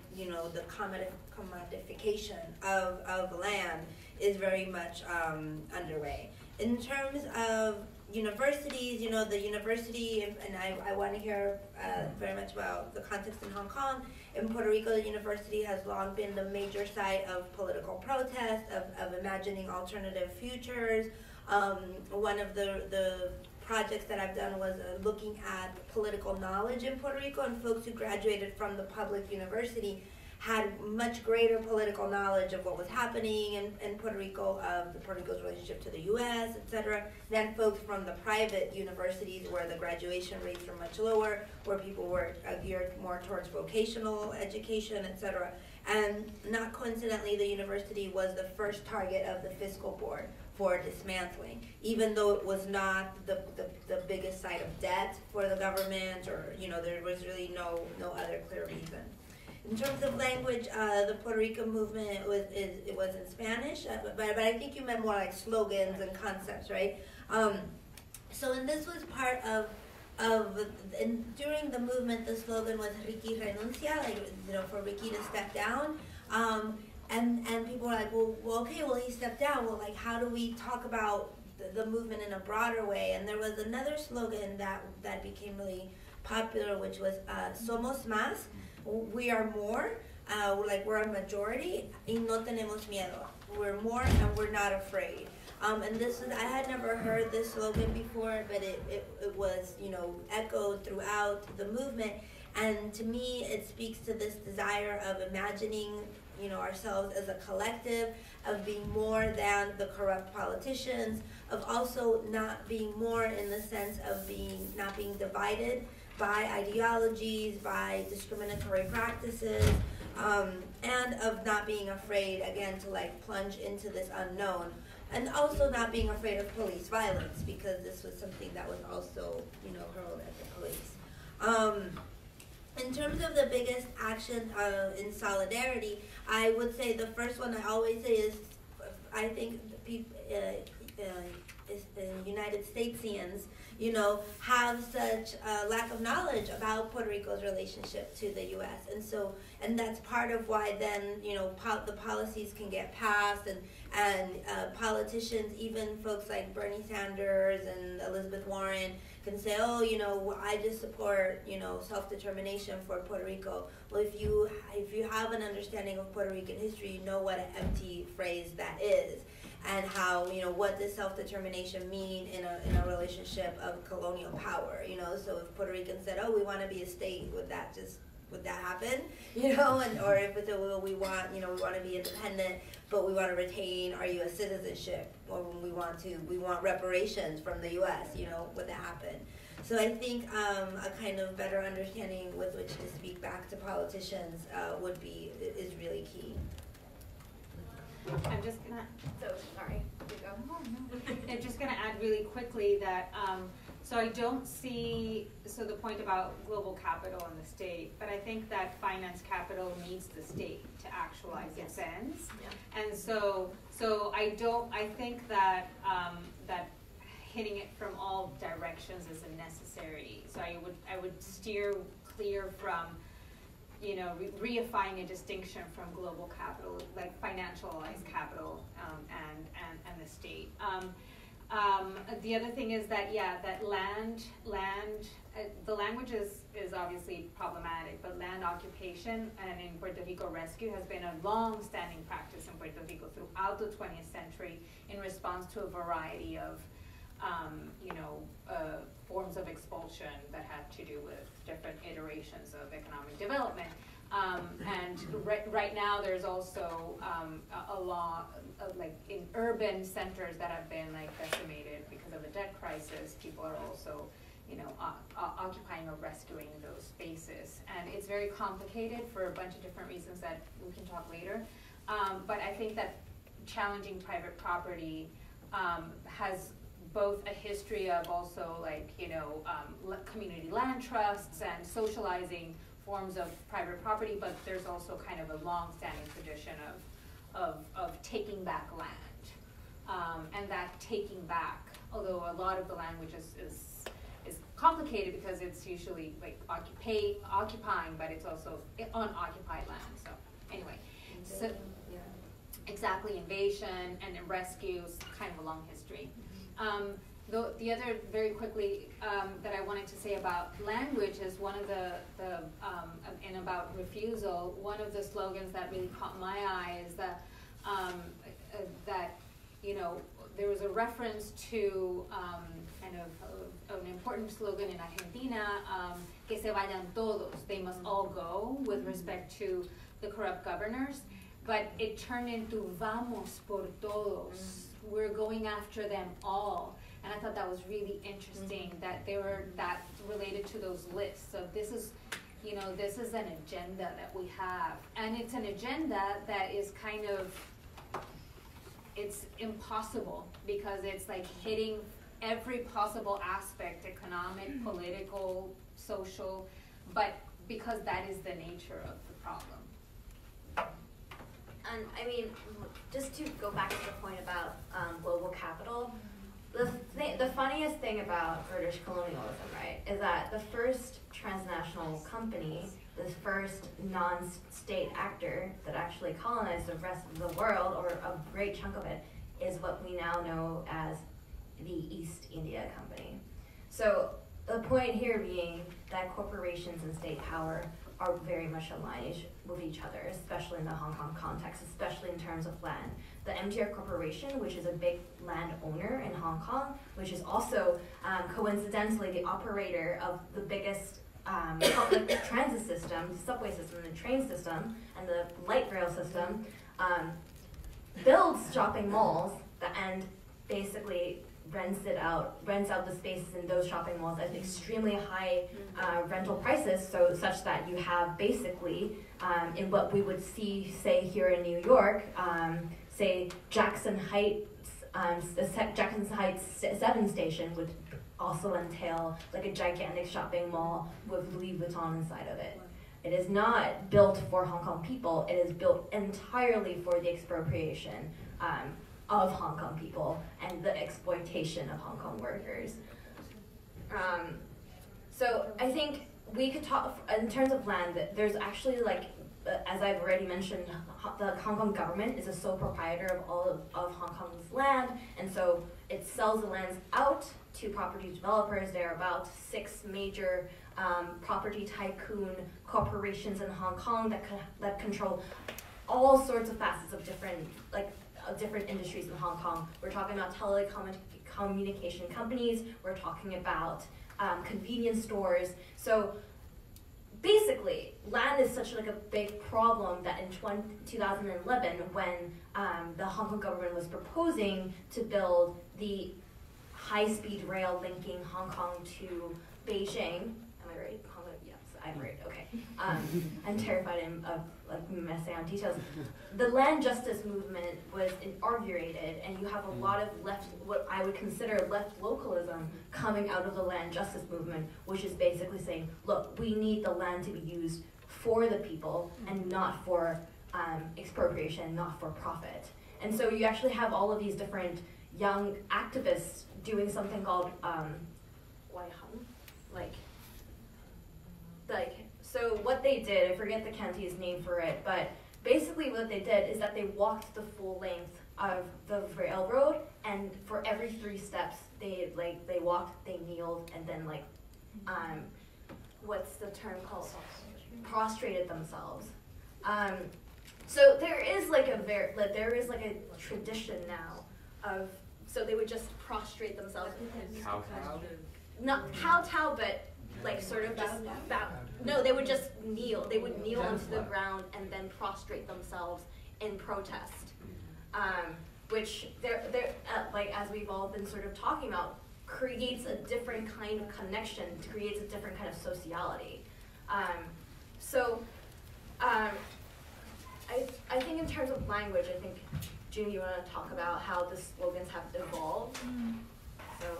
commodification of land is very much underway. In terms of universities, the university, and I want to hear very much about the context in Hong Kong. In Puerto Rico, the university has long been the major site of political protest, of imagining alternative futures. One of the projects that I've done was looking at political knowledge in Puerto Rico, and folks who graduated from the public university had much greater political knowledge of what was happening in Puerto Rico, of Puerto Rico's relationship to the U.S., et cetera, than folks from the private universities where the graduation rates were much lower, where people were geared more towards vocational education, et cetera. And not coincidentally, the university was the first target of the fiscal board for dismantling, even though it was not the biggest site of debt for the government, or there was really no other clear reason. In terms of language, the Puerto Rican movement it was in Spanish, but I think you meant more like slogans and concepts, right? And this was part of during the movement, the slogan was "Ricky renuncia," like for Ricky to step down. And people were like, well, okay, well, he stepped down. Well, like, how do we talk about the movement in a broader way? And there was another slogan that became really popular, which was "Somos más," we are more, like we're a majority, y no tenemos miedo. We're more and we're not afraid. And I had never heard this slogan before, but it was, echoed throughout the movement. And to me, it speaks to this desire of imagining, ourselves as a collective, of being more than the corrupt politicians, of also not being more in the sense of not being divided by ideologies, by discriminatory practices, and of not being afraid, again, to like plunge into this unknown. And also not being afraid of police violence, because this was something that was also, hurled at the police. In terms of the biggest action in solidarity, I would say the first one I always say is, I think the people, United Statesians, have such a lack of knowledge about Puerto Rico's relationship to the U.S. And that's part of why then, the policies can get passed, and politicians, even folks like Bernie Sanders and Elizabeth Warren, can say, I just support, self-determination for Puerto Rico. Well, if you have an understanding of Puerto Rican history, you know what an empty phrase that is, and how, what does self-determination mean in a relationship of colonial power, So if Puerto Ricans said, we want to be a state, would that happen? Or if it's we want to be independent, but we want to retain our U.S. citizenship, or when we want reparations from the U.S., would that happen? So I think a kind of better understanding with which to speak back to politicians is really key. I'm just gonna. So sorry. You go. I'm just gonna add really quickly that. So I don't see, the point about global capital in the state, but I think that finance capital needs the state to actualize its ends. Yeah. And so I think that, that hitting it from all directions is a necessary. So I would steer clear from, reifying a distinction from global capital, like financialized capital, and the state. The other thing is that, that land, the language is obviously problematic, but land occupation and in Puerto Rico rescue has been a long-standing practice in Puerto Rico throughout the 20th century in response to a variety of, forms of expulsion that had to do with different iterations of economic development. And right now there's also a law like in urban centers that have been like decimated because of the debt crisis. People are also, occupying or rescuing those spaces, and it's very complicated for a bunch of different reasons that we can talk later. But I think that challenging private property has both a history of also like community land trusts and socializing forms of private property, but there's also kind of a long-standing tradition of taking back land, and that taking back, although a lot of the language is complicated because it's usually like occupying, but it's also unoccupied land. So anyway, exactly, invasion and rescue is kind of a long history. The other, very quickly, that I wanted to say about language is one of and about refusal, one of the slogans that really caught my eye is that, there was a reference to kind of an important slogan in Argentina, que se vayan todos, they must all go, with respect to the corrupt governors, but it turned into vamos por todos, we're going after them all. And I thought that was really interesting that they were that related to those lists. So this is you know, this is an agenda that we have, and it's an agenda that is kind of, it's impossible because it's like hitting every possible aspect, economic, political, social, but because that is the nature of the problem. And I mean, just to go back to the point about global capital, the funniest thing about British colonialism, right, is that the first transnational company, the first non-state actor that actually colonized the rest of the world, or a great chunk of it, is what we now know as the East India Company. So the point here being that corporations and state power are very much aligned with each other, especially in the Hong Kong context, especially in terms of land. The MTR Corporation, which is a big landowner in Hong Kong, which is also coincidentally the operator of the biggest public transit system, the subway system, the train system, and the light rail system, builds shopping malls and basically rents out the spaces in those shopping malls at extremely high rental prices, so such that you have basically in what we would see, say here in New York, say Jackson Heights 7 station would also entail like a gigantic shopping mall with Louis Vuitton inside of it. It is not built for Hong Kong people. It is built entirely for the expropriation of Hong Kong people and the exploitation of Hong Kong workers. So I think we could talk, in terms of land, that there's actually, like, as I've already mentioned, the Hong Kong government is a sole proprietor of all of Hong Kong's land, and so it sells the lands out to property developers. There are about 6 major property tycoon corporations in Hong Kong that control all sorts of facets of different industries in Hong Kong. We're talking about telecommunication companies. We're talking about convenience stores. So basically, land is such like a big problem that in 2011, when the Hong Kong government was proposing to build the high-speed rail linking Hong Kong to Beijing, am I right? Hong Kong, yes, I'm right. Okay. I'm terrified of like messing on details. The land justice movement was inaugurated, and you have a lot of what I would consider left localism coming out of the land justice movement, which is basically saying, look, we need the land to be used for the people and not for expropriation, not for profit. And so you actually have all of these different young activists doing something called so what they did, I forget the county's name for it, but basically what they did is that they walked the full length of the railroad, and for every 3 steps they walked, they kneeled, and then what's the term called? Prostrated themselves. So there is like a tradition now of, so they would just prostrate themselves. Not kowtow, but like sort of just bow. No, they would just kneel. They would kneel onto the ground and then prostrate themselves in protest. Which they're like, as we've all been sort of talking about, creates a different kind of connection, creates a different kind of sociality. I think in terms of language, I think, June, you want to talk about how the slogans have evolved? So.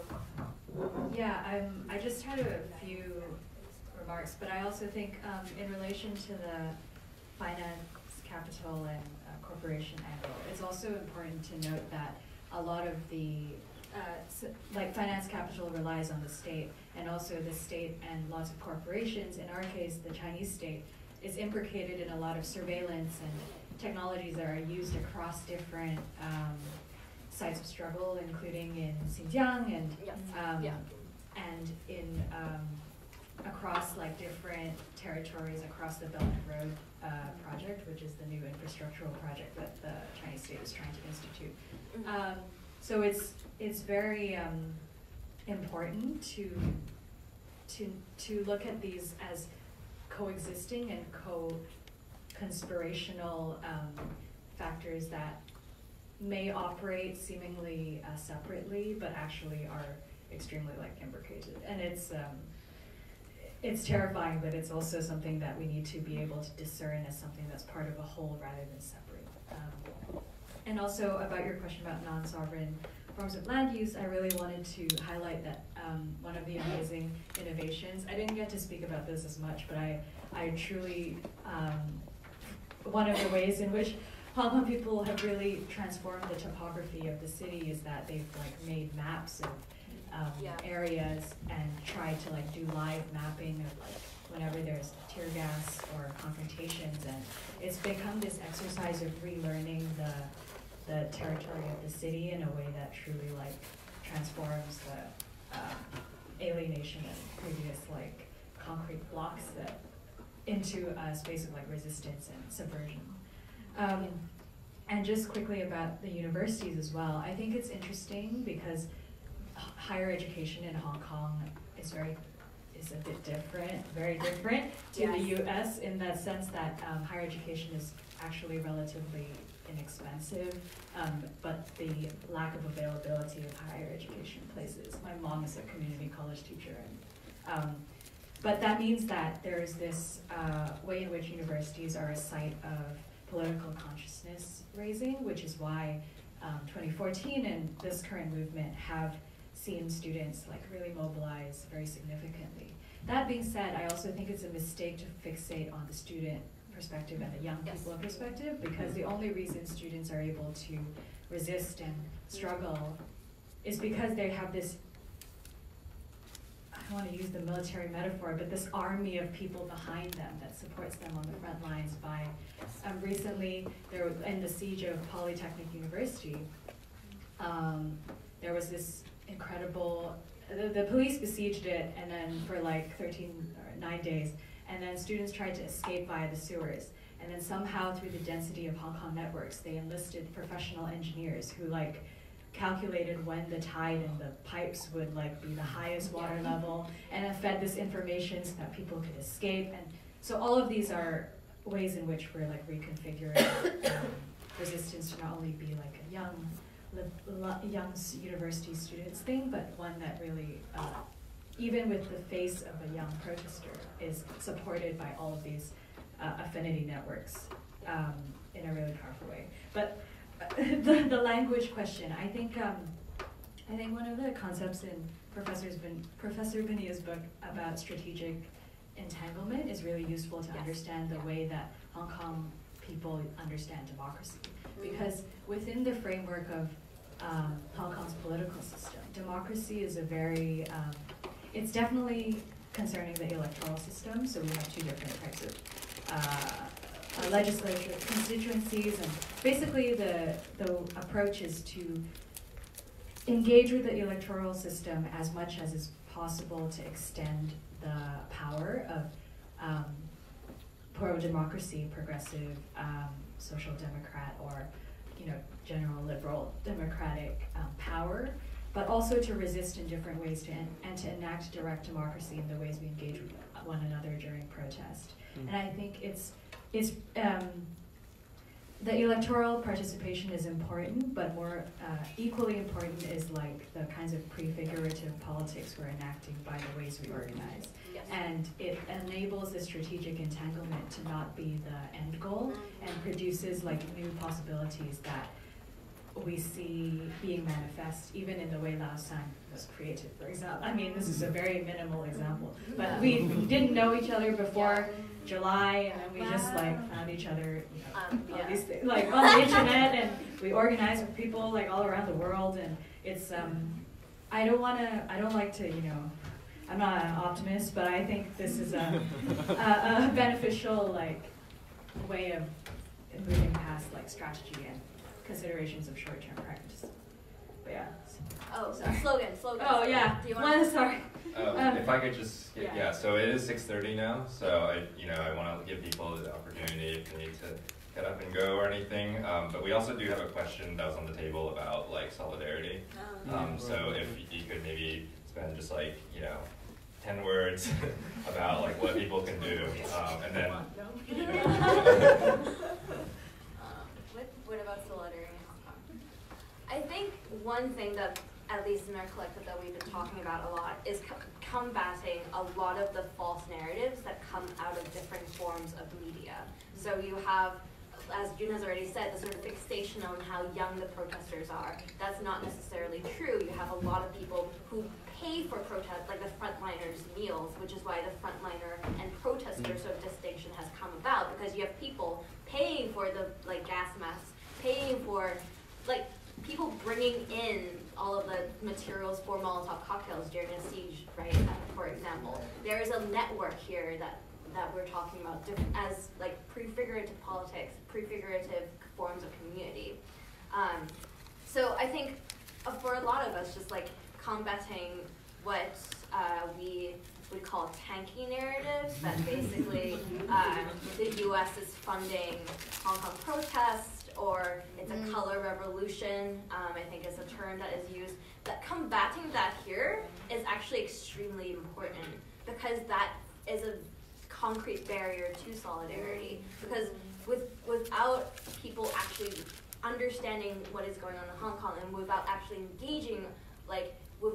Yeah, I just had a few remarks, but I also think in relation to the finance, capital, and corporation angle, it's also important to note that a lot of the like finance capital relies on the state, and also the state and lots of corporations, in our case the Chinese state, is implicated in a lot of surveillance and technologies that are used across different sites of struggle, including in Xinjiang and and in across like different territories across the Belt and Road project, which is the new infrastructural project that the Chinese state is trying to institute. So it's very important to look at these as coexisting and co-conspirational factors that may operate seemingly separately, but actually are extremely like imbricated. And it's terrifying, but it's also something that we need to be able to discern as something that's part of a whole rather than separate. And also about your question about non-sovereign forms of land use, I really wanted to highlight that one of the amazing innovations, I didn't get to speak about this as much, but I truly, one of the ways in which Hong Kong people have really transformed the topography of the city is that they've like made maps of areas and tried to like do live mapping of like whenever there's tear gas or confrontations, and it's become this exercise of relearning the territory of the city in a way that truly like transforms the alienation of previous like concrete blocks that into a space of like resistance and subversion. And just quickly about the universities as well, I think it's interesting because higher education in Hong Kong is a bit different, very different to the US in that sense that higher education is actually relatively inexpensive, but the lack of availability of higher education places. My mom is a community college teacher, and but that means that there is this way in which universities are a site of political consciousness raising, which is why 2014 and this current movement have seen students like really mobilize very significantly. That being said, I also think it's a mistake to fixate on the student perspective and the young people perspective, because the only reason students are able to resist and struggle is because they have this, I don't want to use the military metaphor, but this army of people behind them that supports them on the front lines. By recently, there was, in the siege of Polytechnic University, there was this incredible, the police besieged it, and then for like 9 days, and then students tried to escape via the sewers. And then somehow through the density of Hong Kong networks, they enlisted professional engineers who like calculated when the tide and the pipes would like be the highest water level, and then fed this information so that people could escape. And so all of these are ways in which we're like reconfiguring resistance to not only be like a young university students thing, but one that really, even with the face of a young protester, is supported by all of these affinity networks in a really powerful way. But the language question, I think one of the concepts in Professor Bonnilla's book about strategic entanglement is really useful to understand the way that Hong Kong people understand democracy. Because within the framework of Hong Kong's political system, democracy is a very, it's definitely concerning the electoral system, so we have two different types of legislative constituencies, and basically the approach is to engage with the electoral system as much as is possible to extend the power of pro-democracy, progressive, social democrat, or general liberal democratic power, but also to resist in different ways and to enact direct democracy in the ways we engage with one another during protest. And I think it's the electoral participation is important, but more equally important is like the kinds of prefigurative politics we're enacting by the ways we organize. Yes. And it enables the strategic entanglement to not be the end goal, and produces like new possibilities that we see being manifest even in the way Lausan was created, for example. I mean, this is a very minimal example, but we didn't know each other before July, and then we just like found each other, on these things, like on the internet, and we organized with people like all around the world. And it's I don't like to, I'm not an optimist, but I think this is a beneficial like way of moving past like strategy and considerations of short-term practice. But yeah. Oh, slogan. Oh yeah. Do you want to? Sorry. If I could just so it is 6:30 now, so I want to give people the opportunity if they need to get up and go or anything. But we also do have a question that was on the table about like solidarity. So if you could maybe spend just like 10 words about like what people can do, and then. What about solidarity in Hong Kong? I think one thing that, at least in our collective, that we've been talking about a lot is combating a lot of the false narratives that come out of different forms of media. So you have, as June has already said, the sort of fixation on how young the protesters are. That's not necessarily true. You have a lot of people who pay for protest, like the frontliners' meals, which is why the frontliner and protester sort of distinction has come about, because you have people paying for the gas masks, paying for people bringing in all of the materials for Molotov cocktails during a siege, right? For example, there is a network here that we're talking about as prefigurative politics, prefigurative forms of community. So I think for a lot of us, just combating what we would call tanky narratives, that basically the U.S. is funding Hong Kong protests, or it's a color revolution, I think is a term that is used. That combating that here is actually extremely important, because that is a concrete barrier to solidarity. Because without people actually understanding what is going on in Hong Kong, and without actually engaging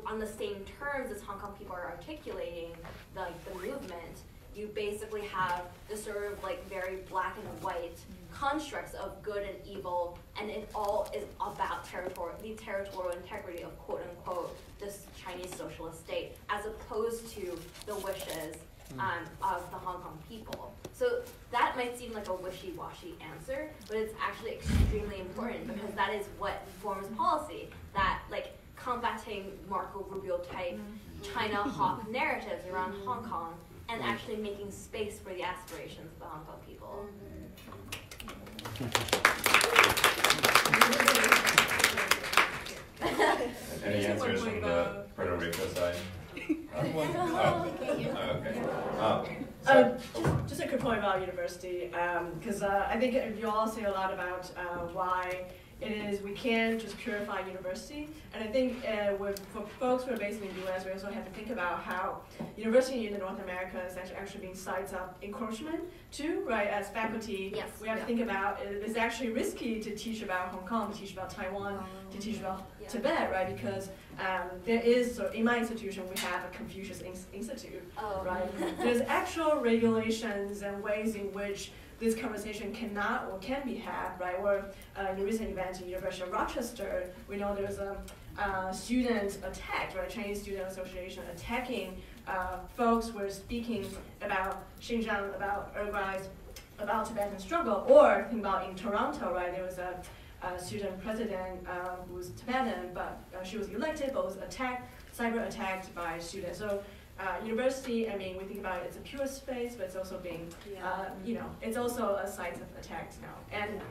on the same terms as Hong Kong people are articulating the movement, you basically have this sort of very black and white constructs of good and evil, and it all is about the territorial integrity of quote unquote this Chinese socialist state, as opposed to the wishes of the Hong Kong people. So that might seem like a wishy-washy answer, but it's actually extremely important, because that is what forms policy, that combating Marco Rubio type China hawk narratives around Hong Kong, and actually making space for the aspirations of the Hong Kong people. Any answers from the Puerto Rico side? Just a quick point about university, because I think you all say a lot about why it is we can't just purify university, and I think for folks who are based in the U.S., we also have to think about how university in North America is actually being sites of encroachment too, right? As faculty, yes, we have to think about it's actually risky to teach about Hong Kong, to teach about Taiwan, to teach about Tibet, right? Because there is, in my institution, we have a Confucius Institute, right? There's actual regulations and ways in which this conversation cannot or can be had, right? Or in a recent event at University of Rochester, we know there's a student attacked, right? Chinese Student Association attacking folks who are speaking about Xinjiang, about Uruguay, about Tibetan struggle. Or think about in Toronto, right? There was a student president who was Tibetan, but she was elected, but was attacked, cyber attacked by students. So university, I mean, we think about it as a pure space, but it's also being, it's also a site of attacks now. And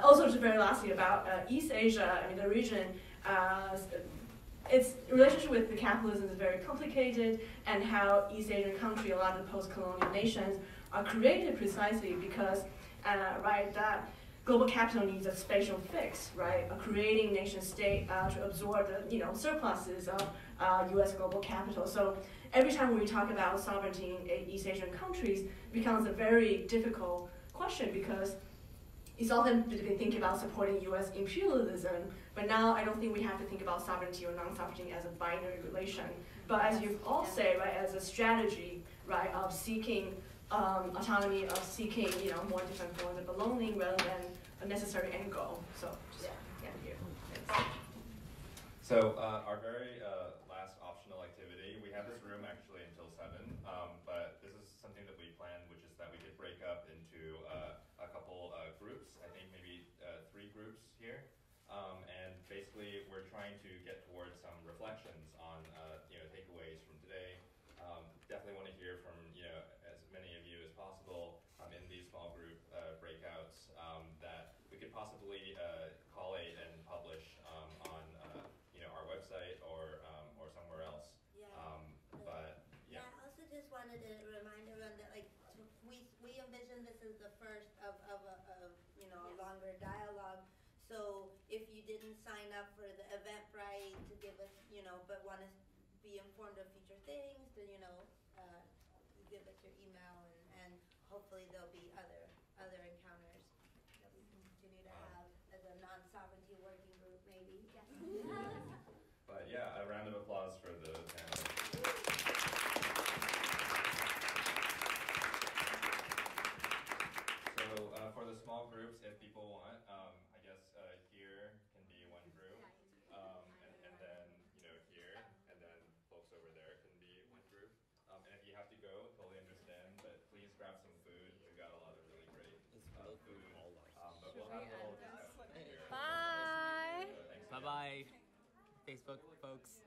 also, just very lastly about East Asia, I mean, the region, its relationship with the capitalism is very complicated, and how East Asian countries, a lot of the post-colonial nations, are created precisely because, that global capital needs a spatial fix, right? A creating nation state to absorb the, surpluses of U.S. global capital. So every time we talk about sovereignty in East Asian countries, it becomes a very difficult question, because it's often been thinking about supporting U.S. imperialism, but now I don't think we have to think about sovereignty or non-sovereignty as a binary relation. But as you all say, right, as a strategy, right, of seeking autonomy, of seeking, more different forms of belonging rather than a necessary end goal. So, thank you. Thanks. So our very last optional activity, we have this room actually until 7, but this is something that we planned, which is that we could break up into a couple groups, I think maybe 3 groups here. And basically we're trying to get towards some reflections on takeaways from today. Definitely want to hear from as many of you as possible in these small group breakouts that we could possibly collate and publish on our website or somewhere else. I also just wanted to remind everyone that we envision this as the first of a longer dialogue. So if you didn't sign up for the Eventbrite to give us but want to be informed of future things, then give us your email, and hopefully there'll be other encounters that we can continue to have as a non-sovereignty working group, maybe. But yeah, a round of applause for the panel. grab some food. We've got a lot of really great food. But Should we'll we have a little end this? discussion here. Bye. So thanks Bye again. bye, Facebook folks.